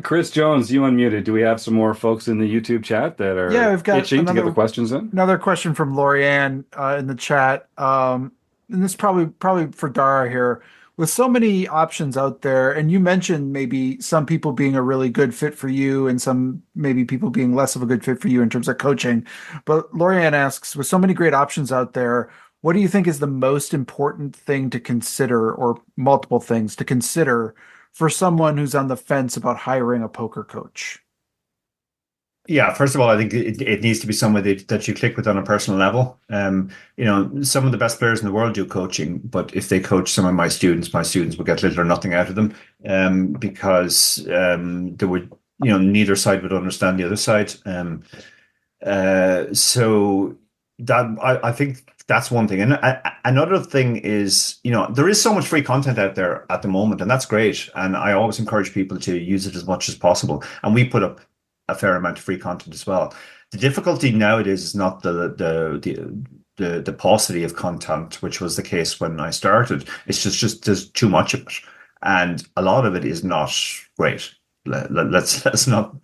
Speaker 1: Chris Jones, you unmuted. Do we have some more folks in the YouTube chat that are
Speaker 2: we've got
Speaker 1: itching to get the questions in?
Speaker 2: Another question from Lorianne in the chat. And this is probably for Dara here. With so many options out there, and you mentioned maybe some people being a really good fit for you and some maybe people being less of a good fit for you in terms of coaching. But Lorianne asks, with so many great options out there, what do you think is the most important thing to consider, or multiple things to consider, for someone who's on the fence about hiring a poker coach?
Speaker 8: Yeah, first of all, I think it needs to be somebody that you click with on a personal level. Some of the best players in the world do coaching, but if they coach some of my students will get little or nothing out of them, because they would, neither side would understand the other side. So that I think that's one thing. And another thing is, there is so much free content out there at the moment, and that's great. And I always encourage people to use it as much as possible. And we put up a fair amount of free content as well. The difficulty nowadays is not the paucity of content, which was the case when I started. It's just there's too much of it, and a lot of it is not great. Let's not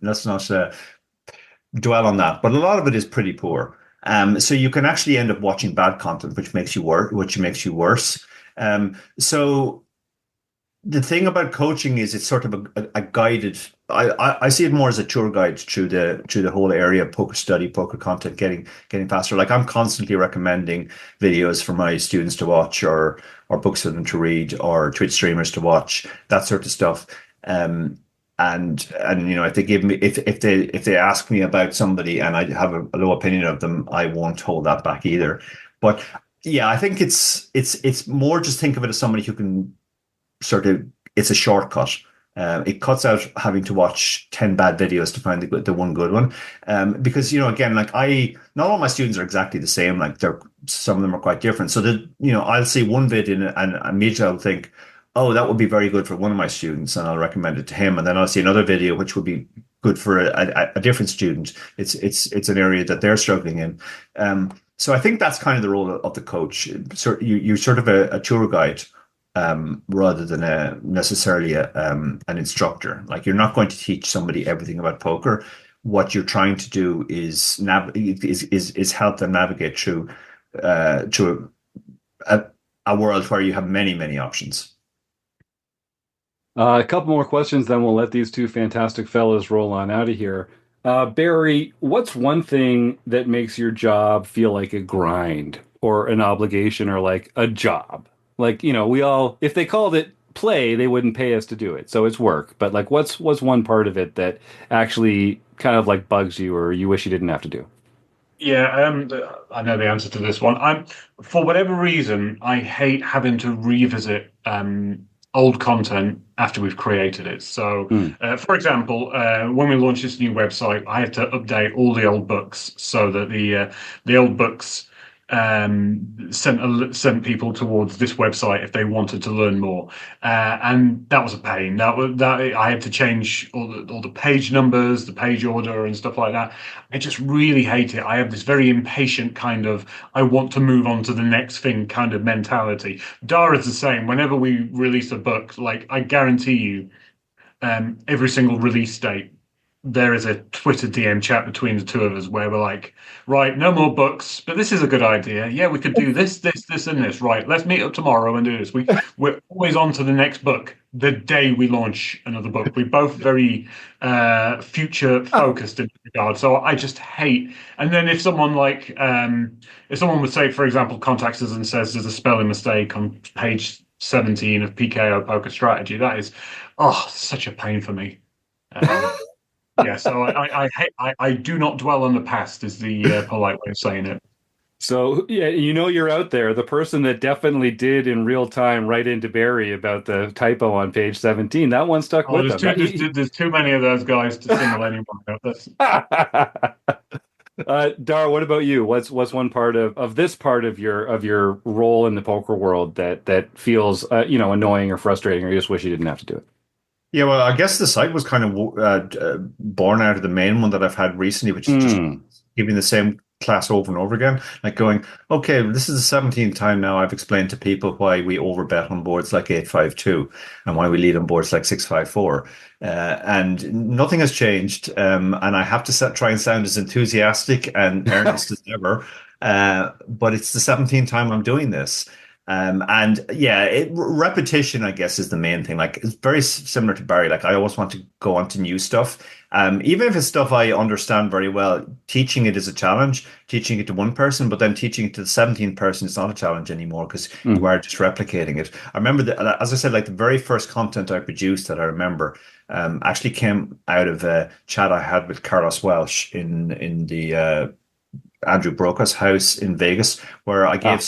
Speaker 8: dwell on that, but a lot of it is pretty poor. So you can actually end up watching bad content, which makes you worse. So the thing about coaching is it's sort of a guided. I see it more as a tour guide through the whole area of poker study, poker content, getting faster. Like, I'm constantly recommending videos for my students to watch, or books for them to read, or Twitch streamers to watch, that sort of stuff. And if they give me, if they ask me about somebody and I have a low opinion of them, I won't hold that back either. But yeah, I think it's more just think of it as somebody who can it's a shortcut. It cuts out having to watch 10 bad videos to find the one good one. Because, again, like not all my students are exactly the same. Like, some of them are quite different. So I'll see one video and immediately I'll think, oh, that would be very good for one of my students, and I'll recommend it to him. And then I'll see another video which would be good for a different student. It's an area that they're struggling in. So I think that's kind of the role of the coach. So you're sort of a tour guide, rather than necessarily an instructor. Like, you're not going to teach somebody everything about poker. What you're trying to do is help them navigate through a world where you have many, many options.
Speaker 1: A couple more questions, then we'll let these two fantastic fellows roll on out of here. Barry, what's one thing that makes your job feel like a grind or an obligation or like a job? Like, we all, if they called it play, they wouldn't pay us to do it. So it's work. But like, what's one part of it that actually kind of like bugs you, or you wish you didn't have to do?
Speaker 7: Yeah, I know the answer to this one. For whatever reason, I hate having to revisit old content after we've created it. So, for example, when we launch this new website, I have to update all the old books so that the old books sent people towards this website if they wanted to learn more, and that was a pain. That I had to change all the page numbers, the page order, and stuff like that. I just really hate it. I have this very impatient kind of I want to move on to the next thing kind of mentality. Dara's the same. Whenever we release a book, like I guarantee you, every single release date, there is a Twitter DM chat between the two of us where we're like, right, no more books, but this is a good idea. Yeah, we could do this, and this. Right, let's meet up tomorrow and do this. We're always on to the next book the day we launch another book. We're both very future focused in that regard. So I just hate. And then if someone if someone would say, for example, contacts us and says there's a spelling mistake on page 17 of PKO Poker Strategy, that is, such a pain for me. Yeah, so I do not dwell on the past is the polite way of saying it.
Speaker 1: So yeah, you're out there. The person that definitely did in real time write into Barry about the typo on page 17. That one stuck with them.
Speaker 7: There's too many of those guys to single anyone out.
Speaker 1: Dara, what about you? What's one part of this part of your role in the poker world that feels annoying or frustrating, or you just wish you didn't have to do it?
Speaker 8: Yeah, well, I guess the site was kind of born out of the main one that I've had recently, which is just giving the same class over and over again. Like going, okay, this is the 17th time now I've explained to people why we overbet on boards like 8-5-2 and why we lead on boards like 6-5-4. And nothing has changed. And I have to try and sound as enthusiastic and earnest as ever. But it's the 17th time I'm doing this. And yeah, repetition, I guess, is the main thing. Like, it's very similar to Barry. Like, I always want to go on to new stuff. Even if it's stuff I understand very well, teaching it is a challenge, teaching it to one person, but then teaching it to the 17th person is not a challenge anymore because you are just replicating it. I remember that, as I said, like the very first content I produced that I remember actually came out of a chat I had with Carlos Welsh in the Andrew Broca's house in Vegas, where I gave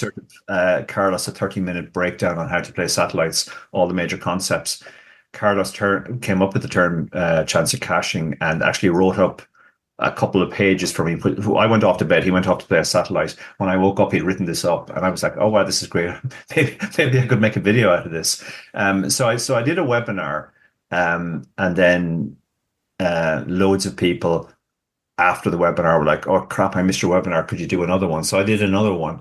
Speaker 8: Carlos a 30-minute breakdown on how to play satellites, all the major concepts. Carlos came up with the term chance of cashing and actually wrote up a couple of pages for me. I went off to bed. He went off to play a satellite. When I woke up, he'd written this up, and I was like, "Oh wow, this is great. Maybe I could make a video out of this." So I did a webinar, and then loads of people after the webinar were like, "Oh crap, I missed your webinar. Could you do another one?" So I did another one,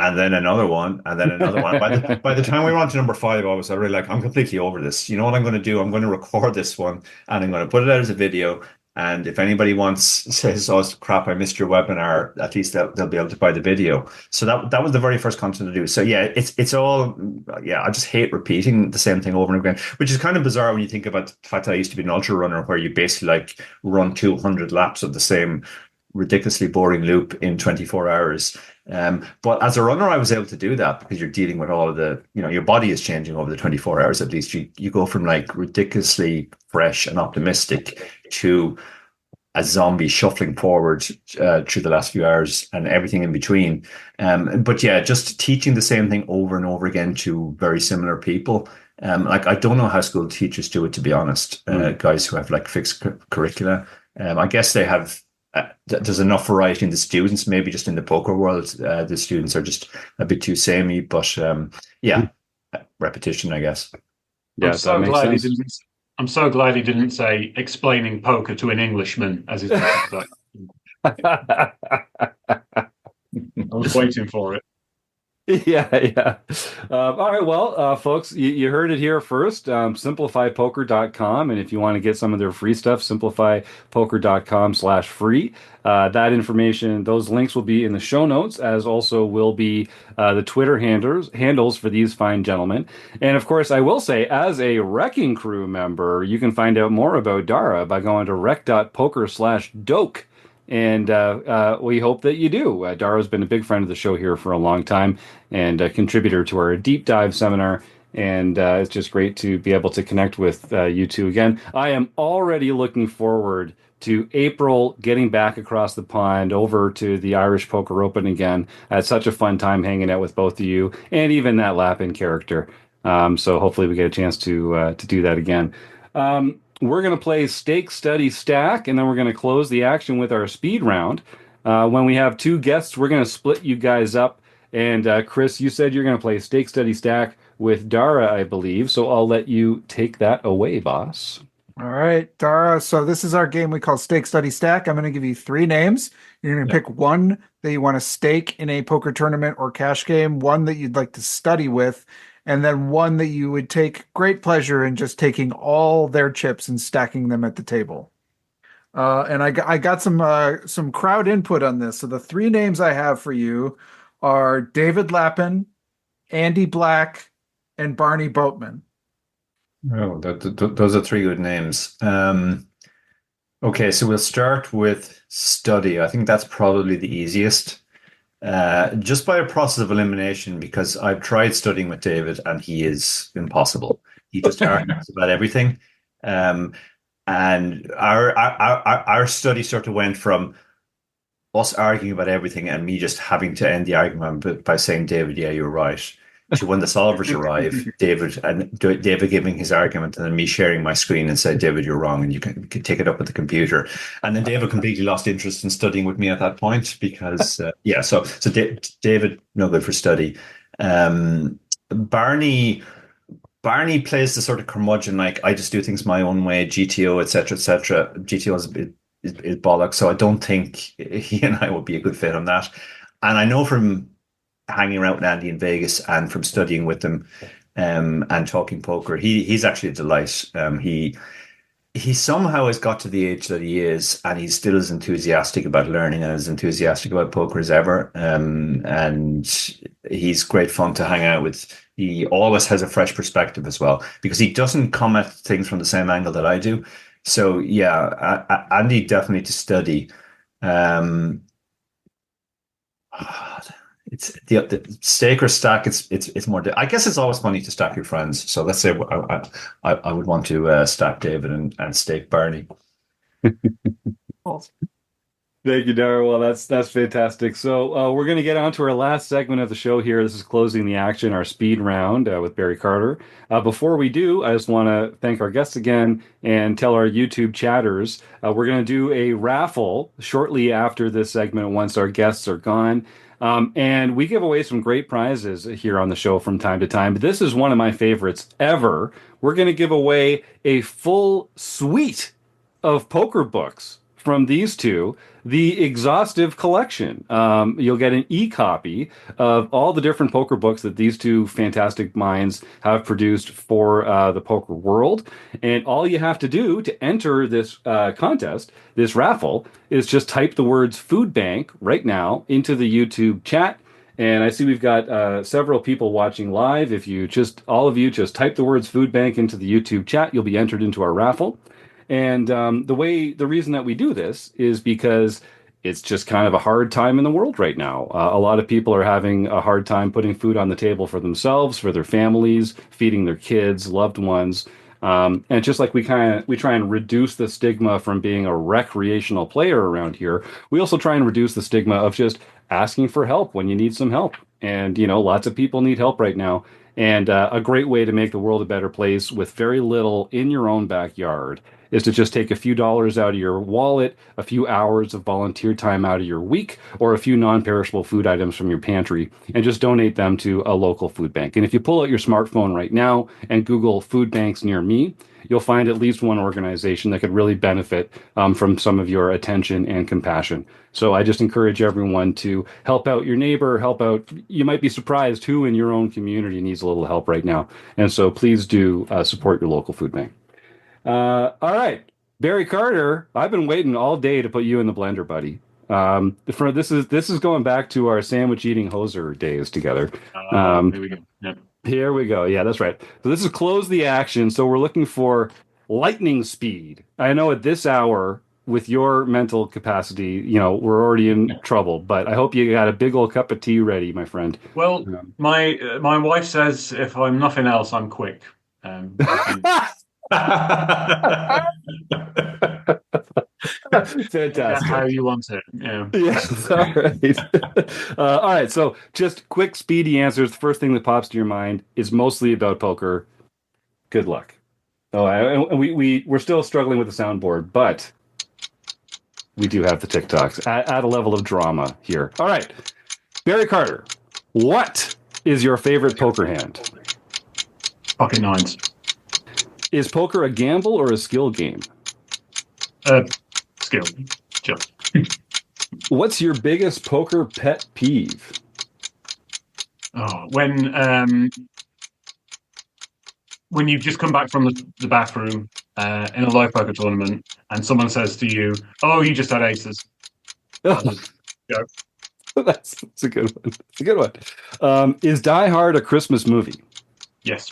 Speaker 8: and then another one, and then another one. By the time we were on to number 5, I was already like, I'm completely over this. You know what I'm going to do? I'm going to record this one, and I'm going to put it out as a video. And if anybody says, "Oh crap, I missed your webinar," at least they'll be able to buy the video. So that was the very first content to do. So yeah, it's all, yeah, I just hate repeating the same thing over and over again, which is kind of bizarre when you think about the fact that I used to be an ultra runner where you basically like run 200 laps of the same ridiculously boring loop in 24 hours. But as a runner, I was able to do that because you're dealing with all of the, your body is changing over the 24 hours. At least you go from like ridiculously fresh and optimistic to a zombie shuffling forward through the last few hours and everything in between. But yeah, just teaching the same thing over and over again to very similar people. Like, I don't know how school teachers do it, to be honest. Guys who have like fixed curricula. I guess they have. There's enough variety in the students. Maybe just in the poker world, the students are just a bit too samey. But yeah, repetition, I guess.
Speaker 1: Yeah,
Speaker 7: I'm so glad he didn't say explaining poker to an Englishman as his I was waiting for it.
Speaker 1: Yeah. All right, well, folks, you heard it here first. Simplifypoker.com, and if you want to get some of their free stuff, simplifypoker.com/free. That information, those links will be in the show notes, as also will be the Twitter handles for these fine gentlemen. And of course, I will say, as a RECing Crew member, you can find out more about Dara by going to rec.poker/doke. And we hope that you do. Dara's been a big friend of the show here for a long time and a contributor to our deep dive seminar. And it's just great to be able to connect with you two again. I am already looking forward to April getting back across the pond over to the Irish Poker Open again. I had such a fun time hanging out with both of you and even that Lappin character. So hopefully we get a chance to do that again. We're going to play Stake, Study, Stack, and then we're going to close the action with our speed round. When we have two guests, we're going to split you guys up. And Chris, you said you're going to play Stake Study Stack with Dara, I believe. So I'll let you take that away, boss.
Speaker 2: All right, Dara. So this is our game we call Stake, Study, Stack. I'm going to give you three names. You're going to pick one that you want to stake in a poker tournament or cash game, one that you'd like to study with, and then one that you would take great pleasure in just taking all their chips and stacking them at the table. And I got some crowd input on this. So the three names I have for you are David Lappin, Andy Black, and Barney Boatman.
Speaker 8: Oh, those are three good names. Okay, so we'll start with study. I think that's probably the easiest. Just by a process of elimination, because I've tried studying with David and he is impossible. He just argues about everything. And our study sort of went from us arguing about everything and me just having to end the argument by saying, David, yeah, you're right. To when the solvers arrive, David giving his argument and then me sharing my screen and say, David, you're wrong, and you can take it up with the computer. And then David completely lost interest in studying with me at that point because, so David, no good for study. Barney plays the sort of curmudgeon, like I just do things my own way, GTO, etc., etc. GTO is bollocks, so I don't think he and I would be a good fit on that. And I know from hanging around with Andy in Vegas and from studying with him and talking poker, he's actually a delight. He somehow has got to the age that he is, and he's still as enthusiastic about learning and as enthusiastic about poker as ever. And he's great fun to hang out with. He always has a fresh perspective as well, because he doesn't come at things from the same angle that I do. So yeah, Andy definitely to study. It's the stake or stack. It's more. I guess it's always funny to stack your friends. So let's say I would want to stack David and stake Barney.
Speaker 1: Thank you, Dara. Well, that's fantastic. So we're going to get on to our last segment of the show here. This is closing the action, our speed round with Barry Carter. Before we do, I just want to thank our guests again and tell our YouTube chatters we're going to do a raffle shortly after this segment once our guests are gone. And we give away some great prizes here on the show from time to time. But this is one of my favorites ever. We're going to give away a full suite of poker books from these two, the exhaustive collection. You'll get an e-copy of all the different poker books that these two fantastic minds have produced for the poker world. And all you have to do to enter this contest, this raffle, is just type the words food bank right now into the YouTube chat. And I see we've got several people watching live. If you all of you just type the words food bank into the YouTube chat, you'll be entered into our raffle. And the reason that we do this is because it's just kind of a hard time in the world right now. A lot of people are having a hard time putting food on the table for themselves, for their families, feeding their kids, loved ones. And just like we try and reduce the stigma from being a recreational player around here, we also try and reduce the stigma of just asking for help when you need some help. And, lots of people need help right now. And a great way to make the world a better place with very little in your own backyard is to just take a few dollars out of your wallet, a few hours of volunteer time out of your week, or a few non-perishable food items from your pantry, and just donate them to a local food bank. And if you pull out your smartphone right now and Google food banks near me, you'll find at least one organization that could really benefit from some of your attention and compassion. So I just encourage everyone to help out your neighbor, help out. You might be surprised who in your own community needs a little help right now. And so please do support your local food bank. All right, Barry Carter, I've been waiting all day to put you in the blender, buddy. This is going back to our sandwich eating hoser days together.
Speaker 7: Here we go. Yep.
Speaker 1: Here we go. Yeah, that's right. So this is close the action. So we're looking for lightning speed. I know at this hour, with your mental capacity, we're already in trouble. But I hope you got a big old cup of tea ready, my friend.
Speaker 7: Well, my wife says if I'm nothing else, I'm quick.
Speaker 1: Fantastic.
Speaker 7: How you want it. Yeah.
Speaker 1: Yes. All right. All right. So just quick, speedy answers. The first thing that pops to your mind is mostly about poker. Good luck. Oh, and we're still struggling with the soundboard, but We do have the TikToks. Add a level of drama here. All right. Barry Carter, what is your favorite poker hand?
Speaker 7: Pocket nines.
Speaker 1: Is poker a gamble or a skill game?
Speaker 7: Skill. Just.
Speaker 1: What's your biggest poker pet peeve?
Speaker 7: Oh, when you've just come back from the bathroom in a live poker tournament and someone says to you, "Oh, you just had aces." Joke.
Speaker 1: That's a good one. That's a good one. Is Die Hard a Christmas movie?
Speaker 7: Yes.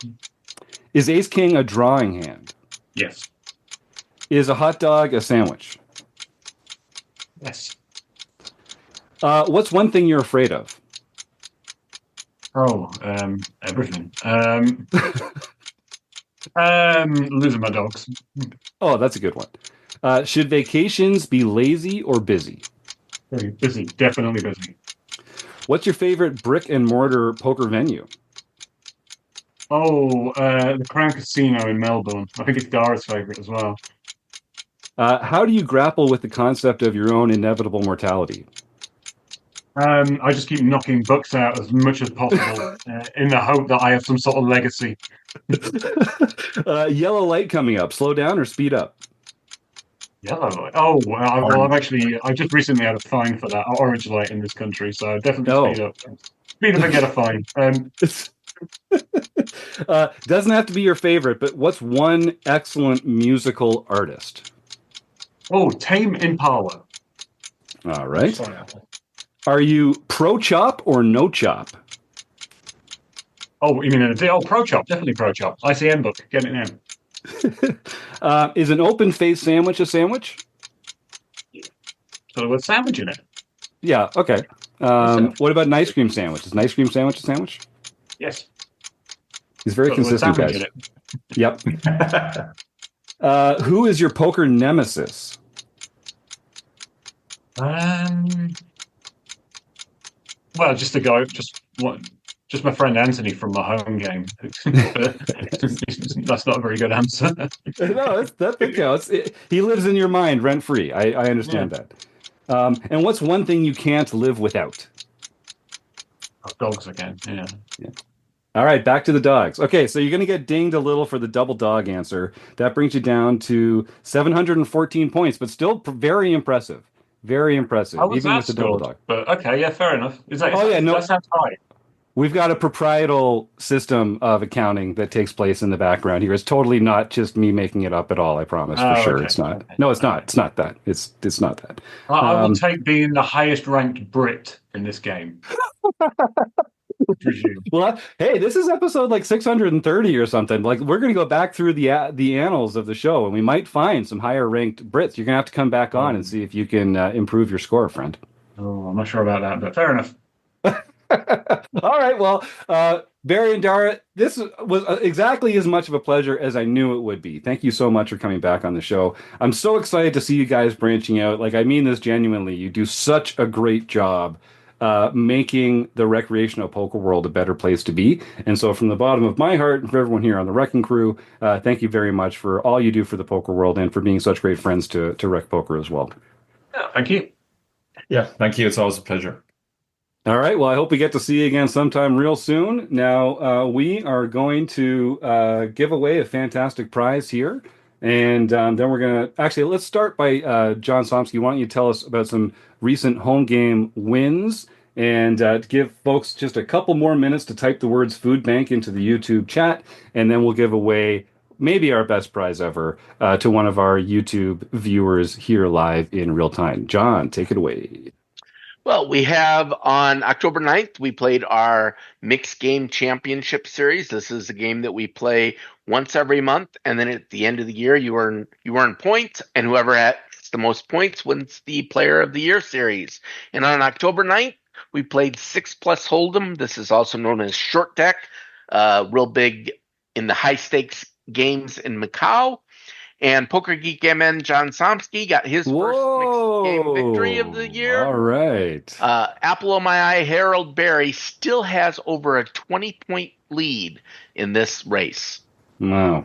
Speaker 1: Is Ace King a drawing hand?
Speaker 7: Yes.
Speaker 1: Is a hot dog a sandwich?
Speaker 7: Yes.
Speaker 1: What's one thing you're afraid of?
Speaker 7: Oh, everything. Losing my dogs.
Speaker 1: Oh, that's a good one. Should vacations be lazy or busy?
Speaker 7: Very busy. Definitely busy.
Speaker 1: What's your favorite brick and mortar poker venue?
Speaker 7: Oh, the Crown Casino in Melbourne. I think it's Dara's favorite as well.
Speaker 1: How do you grapple with the concept of your own inevitable mortality?
Speaker 7: I just keep knocking books out as much as possible in the hope that I have some sort of legacy.
Speaker 1: Yellow light coming up. Slow down or speed up?
Speaker 7: Yellow light. Oh, well, I just recently had a fine for that orange light in this country, so definitely speed up. Speed up and get a fine.
Speaker 1: Doesn't have to be your favorite, but what's one excellent musical artist?
Speaker 7: Oh, Tame Impala.
Speaker 1: All right. Are you pro chop or no chop?
Speaker 7: Oh, you mean pro chop? Definitely pro chop. ICM book. Get it now.
Speaker 1: Is an open face sandwich a sandwich?
Speaker 7: So what's sandwich in it?
Speaker 1: Yeah. Okay. What about an ice cream sandwich? Is an ice cream sandwich a sandwich?
Speaker 7: Yes.
Speaker 1: He's very consistent, guys. Yep. Who is your poker nemesis?
Speaker 7: Well, just a guy, just my friend Anthony from my home game. That's not a very good answer.
Speaker 1: No, that counts. He lives in your mind rent free. I understand that. And what's one thing you can't live without?
Speaker 7: Dogs again. Yeah.
Speaker 1: All right, back to the dogs. Okay, so you're going to get dinged a little for the double dog answer. That brings you down to 714 points, but still very impressive. Very impressive, even with the double dog.
Speaker 7: But okay, yeah, fair enough.
Speaker 1: That sounds high. We've got a proprietal system of accounting that takes place in the background here. It's totally not just me making it up at all. I promise, for sure. Okay. It's not. Okay. No, it's not. It's not that. It's not that.
Speaker 7: I will take being the highest ranked Brit in this game.
Speaker 1: Well, hey, this is episode like 630 or something. Like, we're going to go back through the annals of the show, and we might find some higher ranked Brits. You're going to have to come back on and see if you can improve your score, friend.
Speaker 7: Oh, I'm not sure about that, but fair enough.
Speaker 1: All right. Well, Barry and Dara, this was exactly as much of a pleasure as I knew it would be. Thank you so much for coming back on the show. I'm so excited to see you guys branching out. Like, I mean this genuinely. You do such a great job making the recreational poker world a better place to be. And so from the bottom of my heart and for everyone here on the RecPoker Crew, thank you very much for all you do for the poker world and for being such great friends to RecPoker as well.
Speaker 7: Yeah, thank you.
Speaker 8: Yeah, thank you. It's always a pleasure.
Speaker 1: All right. Well, I hope we get to see you again sometime real soon. Now, we are going to give away a fantastic prize here. And then we're going to actually, let's start by John Somsky. Why don't you tell us about some recent home game wins and give folks just a couple more minutes to type the words food bank into the YouTube chat. And then we'll give away maybe our best prize ever to one of our YouTube viewers here live in real time. John, take it away.
Speaker 4: Well, we have on October 9th, we played our Mixed Game Championship Series. This is a game that we play once every month, and then at the end of the year, you earn points, and whoever has the most points wins the Player of the Year Series. And on October 9th, we played 6+ Hold'em. This is also known as Short Deck, real big in the high-stakes games in Macau. And Poker Geek MN John Somsky got his first mixed game victory of the year.
Speaker 1: All right.
Speaker 4: Apple of my eye, Harold Barry still has over a 20-point lead in this race.
Speaker 1: Wow.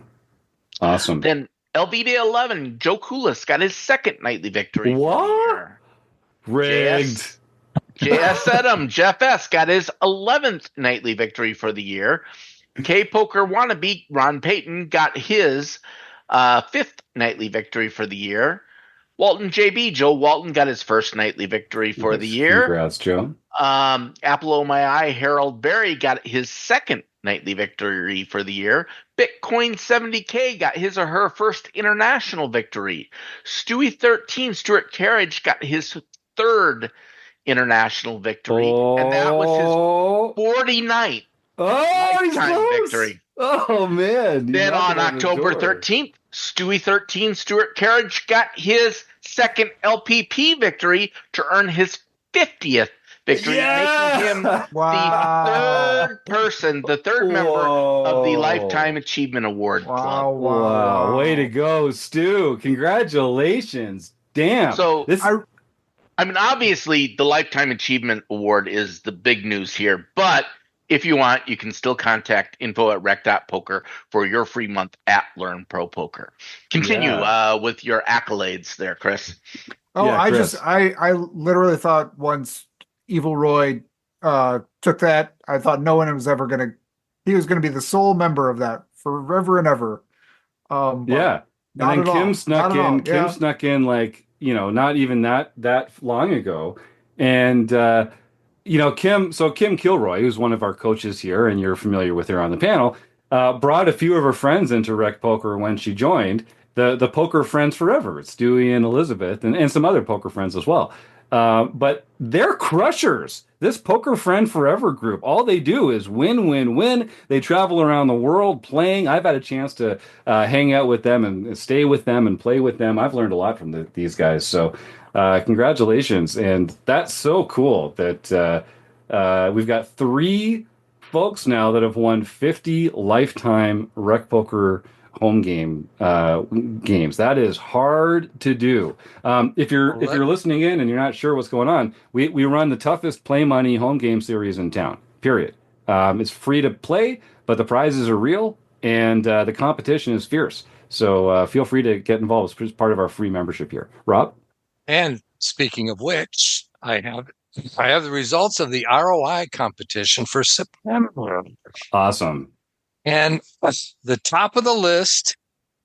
Speaker 1: Awesome.
Speaker 4: Then LVD 11, Joe Koulis got his second nightly victory.
Speaker 1: What? Rigged.
Speaker 4: JS Edom, Jeff S. got his 11th nightly victory for the year. K-Poker wannabe Ron Payton got his 5th nightly victory for the year. Walton JB, Joe Walton got his first nightly victory for the year.
Speaker 1: Congrats, Joe.
Speaker 4: Apple O My Eye, Harold Berry got his second nightly victory for the year. Bitcoin 70K got his or her first international victory. Stewie 13, Stuart Carriage got his third international victory. And that was his 49th lifetime victory.
Speaker 1: Oh, man.
Speaker 4: Then on October 13th, Stewie 13, Stuart Carriage got his second LPP victory to earn his 50th victory, making him the third person, the third member of the Lifetime Achievement Award Club.
Speaker 1: Wow. Way to go, Stu. Congratulations. Damn.
Speaker 4: So, I mean, obviously, the Lifetime Achievement Award is the big news here, but if you want, you can still contact info@rec.poker for your free month at Learn Pro Poker. Continue with your accolades there, Chris.
Speaker 2: Oh,
Speaker 1: Yeah, Chris.
Speaker 2: I literally thought once Evil Roy took that, I thought no one was ever he was gonna be the sole member of that forever and ever.
Speaker 1: And then Kim snuck in. Kim snuck in like, not even that long ago, and Kim Kilroy, who's one of our coaches here, and you're familiar with her on the panel, brought a few of her friends into Rec Poker when she joined. The Poker Friends Forever, Stewie and Elizabeth, and some other poker friends as well. But they're crushers. This Poker Friend Forever group, all they do is win, win, win. They travel around the world playing. I've had a chance to hang out with them and stay with them and play with them. I've learned a lot from these guys. So congratulations. And that's so cool that we've got 3 folks now that have won 50 lifetime Rec Poker home game games. That is hard to do. If you're listening in and you're not sure what's going on, we run the toughest play money home game series in town. Period. It's free to play, but the prizes are real and the competition is fierce. So feel free to get involved. It's part of our free membership here. Rob?
Speaker 6: And speaking of which, I have the results of the ROI competition for September.
Speaker 1: Awesome.
Speaker 6: And the top of the list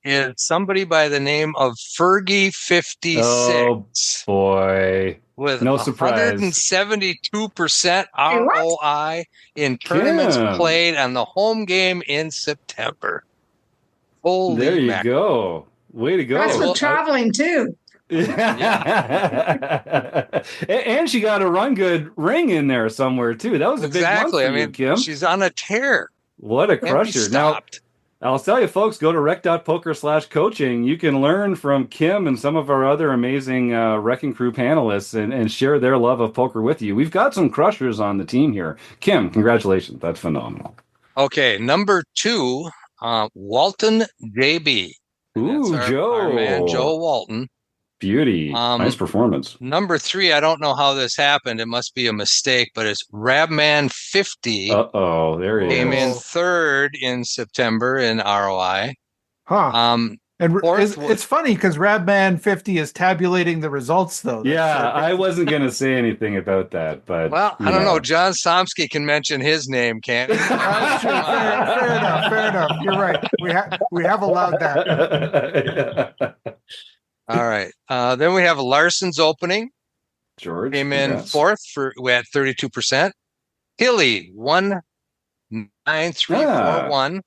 Speaker 6: is somebody by the name of Fergie56.
Speaker 1: Oh, boy.
Speaker 6: With
Speaker 1: no surprise.
Speaker 6: 172% ROI in tournaments played on the home game in September. Holy
Speaker 1: there you go. Way to go.
Speaker 5: That's with traveling, too.
Speaker 1: And she got a run good ring in there somewhere, too. That was a big month for you, Kim.
Speaker 6: She's on a tear.
Speaker 1: What a crusher. Now, I'll tell you, folks, go to rec.poker/coaching. You can learn from Kim and some of our other amazing Wrecking Crew panelists and share their love of poker with you. We've got some crushers on the team here. Kim, congratulations. That's phenomenal.
Speaker 6: Okay, number 2, Walton JB.
Speaker 1: Ooh, Joe.
Speaker 6: Our man, Joe Walton.
Speaker 1: Beauty. Nice performance.
Speaker 6: Number 3, I don't know how this happened. It must be a mistake, but it's Rabman50.
Speaker 1: Uh-oh, there he
Speaker 6: Came in 3rd in September in ROI.
Speaker 2: And it's funny because Rabman50 is tabulating the results, though.
Speaker 1: I wasn't going to say anything about that, but...
Speaker 6: Well, I don't know. John Somsky can mention his name, can't he?
Speaker 2: Fair enough. You're right. We have allowed that.
Speaker 6: All right. Then we have Larson's opening.
Speaker 1: George
Speaker 6: came in 4th. We had 32%. Hilly 19341.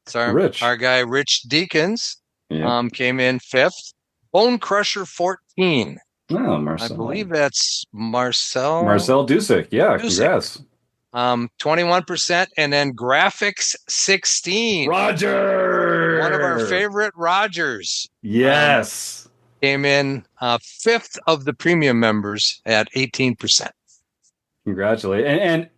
Speaker 6: It's our guy Rich Deacons. Yeah. Came in 5th. Bone Crusher 14.
Speaker 1: Oh, Marcel.
Speaker 6: I believe that's Marcel.
Speaker 1: Marcel Dusick. Yeah, congrats.
Speaker 6: 21%, and then Graphics 16.
Speaker 1: Roger.
Speaker 6: One of our favorite Rogers.
Speaker 1: Yes.
Speaker 6: Came in 5th of the premium members at 18%.
Speaker 1: Congratulations. And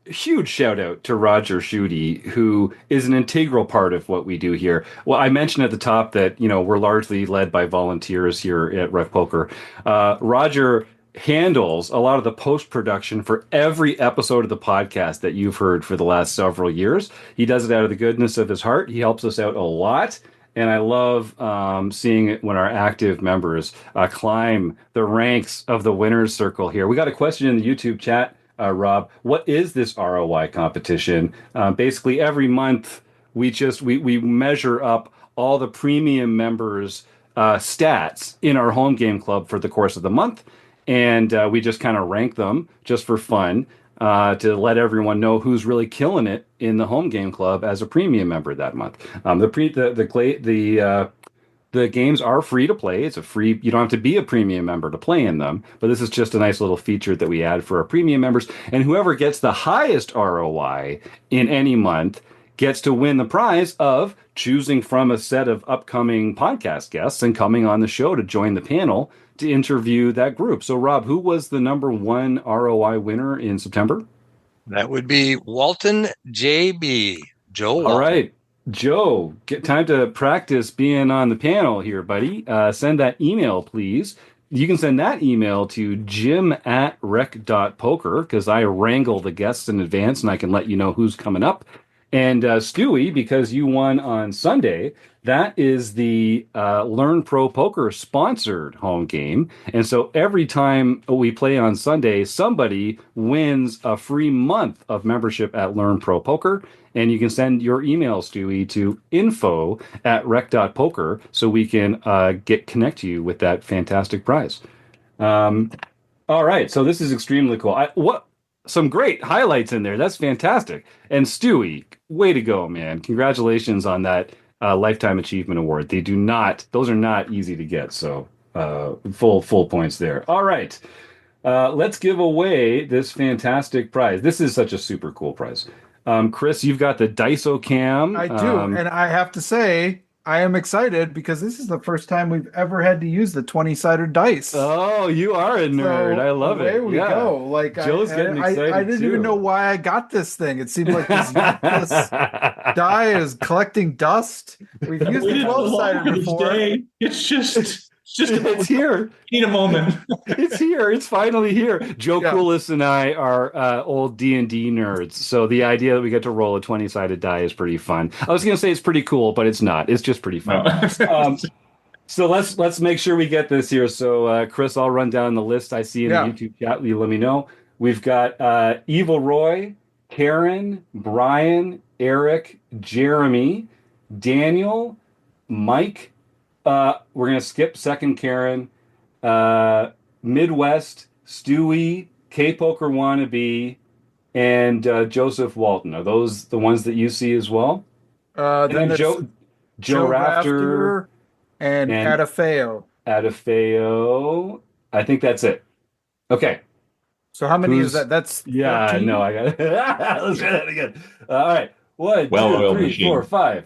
Speaker 1: huge shout out to Roger Schutte, who is an integral part of what we do here. Well, I mentioned at the top that, we're largely led by volunteers here at Rec Poker. Roger handles a lot of the post-production for every episode of the podcast that you've heard for the last several years. He does it out of the goodness of his heart. He helps us out a lot. and I love seeing it when our active members climb the ranks of the winners circle here. We got a question in the YouTube chat, Rob. What is this ROI competition? Basically, every month we measure up all the premium members' stats in our home game club for the course of the month, and we just kind of rank them just for fun to let everyone know who's really killing it in the home game club as a premium member that month. The games are free to play. It's a free, you don't have to be a premium member to play in them, but this is just a nice little feature that we add for our premium members. And whoever gets the highest ROI in any month gets to win the prize of choosing from a set of upcoming podcast guests and coming on the show to join the panel to interview that group. So, Rob, who was the #1 ROI winner in September?
Speaker 6: That would be Walton JB. Joe Walton.
Speaker 1: All right. Joe, get time to practice being on the panel here, buddy. Send that email, please. You can send that email to jim@rec.poker because I wrangle the guests in advance and I can let you know who's coming up. And Stewie, because you won on Sunday, that is the Learn Pro Poker sponsored home game. And so every time we play on Sunday, somebody wins a free month of membership at Learn Pro Poker. And you can send your email, Stewie, to info@rec.poker so we can connect you with that fantastic prize. All right, so this is extremely cool. Some great highlights in there. That's fantastic. And Stewie, way to go, man. Congratulations on that Lifetime Achievement Award. Those are not easy to get. So full points there. All right. Let's give away this fantastic prize. This is such a super cool prize. Chris, you've got the Dice-O Cam.
Speaker 2: I do. And I have to say, I am excited because this is the first time we've ever had to use the 20-sided dice.
Speaker 1: Oh, you are a nerd. I love it.
Speaker 2: There we go. Like
Speaker 1: Joe's getting excited.
Speaker 2: I didn't even know why I got this thing. It seemed like this die is collecting dust. We've used the 12-sided before.
Speaker 1: It's here.
Speaker 3: Need a moment.
Speaker 1: It's here. It's finally here. Joe Coolis and I are old D&D nerds, so the idea that we get to roll a 20-sided die is pretty fun. I was going to say it's pretty cool, but it's not. It's just pretty fun. No. So let's make sure we get this here. So Chris, I'll run down the list I see in the YouTube chat. You let me know. We've got Evil Roy, Karen, Brian, Eric, Jeremy, Daniel, Mike. We're going to skip second Karen, Midwest, Stewie, K-Poker Wannabe, and Joseph Walton. Are those the ones that you see as well?
Speaker 2: Then
Speaker 1: Joe Rafter
Speaker 2: and Adafeo.
Speaker 1: Adafeo. I think that's it. Okay.
Speaker 2: So how many is that? That's
Speaker 1: 13? Yeah, no, I got it. Let's try that again. All right. 1, 2, 3, 4, 5.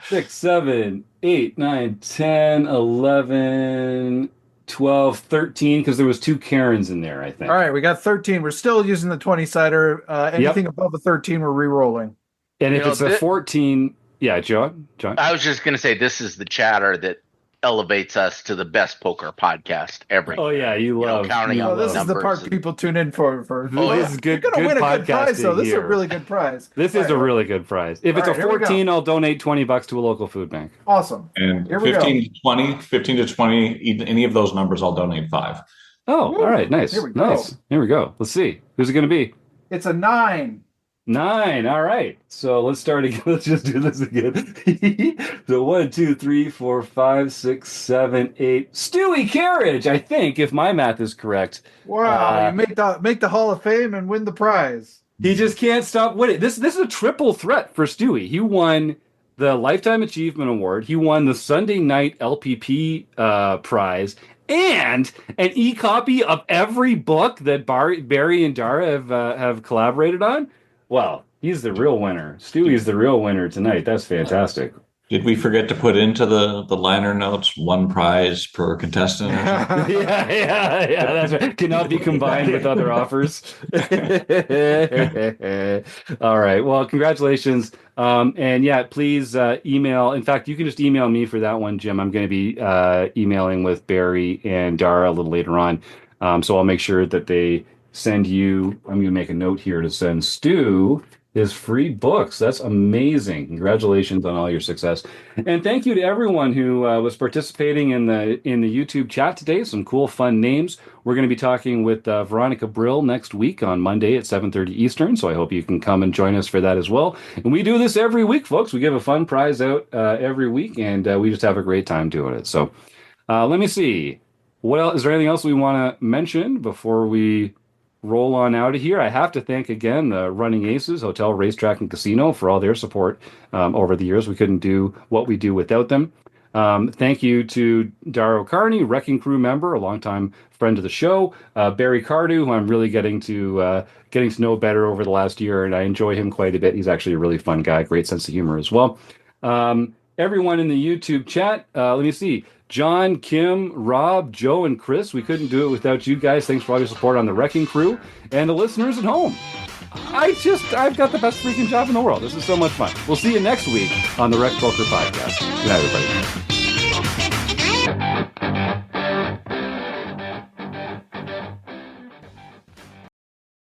Speaker 1: 6, 7, 8, 9, 10, 11, 12, 13, because there was 2 Karens in there, I think.
Speaker 2: All right, we got 13. We're still using the 20-sider. Anything above a 13, we're re-rolling.
Speaker 1: And if it's a 14, John?
Speaker 4: I was just going to say, this is the chatter that elevates us to the best poker podcast ever.
Speaker 1: Oh yeah, you love
Speaker 4: counting on
Speaker 2: this is the part people tune in for.
Speaker 1: This is good.
Speaker 2: You're gonna win a good prize,
Speaker 1: though.
Speaker 2: This is a really good prize.
Speaker 1: This is a really good prize. If it's a 14, I'll donate $20 to a local food bank.
Speaker 2: Awesome.
Speaker 3: And 15 to 20, any of those numbers, I'll donate 5.
Speaker 1: Oh, all right, nice. Here we go. Nice. Here we go. Let's see. Who's it going to be?
Speaker 2: It's a 9.
Speaker 1: 9. All right. So let's start again. Let's just do this again. So 1, 2, 3, 4, 5, 6, 7, 8. Stewie Carriage, I think, if my math is correct.
Speaker 2: Wow! You make the Hall of Fame and win the prize.
Speaker 1: He just can't stop winning. This is a triple threat for Stewie. He won the Lifetime Achievement Award. He won the Sunday Night LPP prize. And an e-copy of every book that Barry and Dara have collaborated on. Well, he's the real winner. Stewie's the real winner tonight. That's fantastic.
Speaker 3: Did we forget to put into the liner notes 1 prize per contestant?
Speaker 1: yeah, that's right. Cannot be combined with other offers. All right. Well, congratulations. And please email. In fact, you can just email me for that one, Jim. I'm going to be emailing with Barry and Dara a little later on. So I'll make sure that they send you. I'm going to make a note here to send Stu his free books. That's amazing. Congratulations on all your success. And thank you to everyone who was participating in the YouTube chat today. Some cool, fun names. We're going to be talking with Veronica Brill next week on Monday at 7:30 Eastern. So I hope you can come and join us for that as well. And we do this every week, folks. We give a fun prize out every week, and we just have a great time doing it. So let me see. Well, is there anything else we want to mention before we roll on out of here? I have to thank again the Running Aces Hotel, Racetrack, and Casino for all their support over the years. We couldn't do what we do without them. Thank you to Dara O'Kearny, RECing Crew member, a longtime friend of the show. Barry Cardew, who I'm really getting to know better over the last year, and I enjoy him quite a bit. He's actually a really fun guy, great sense of humor as well. Everyone in the YouTube chat, let me see. John, Kim, Rob, Joe, and Chris. We couldn't do it without you guys. Thanks for all your support on the RECing Crew. And the listeners at home. I've got the best freaking job in the world. This is so much fun. We'll see you next week on the RecPoker Podcast. Good night, everybody.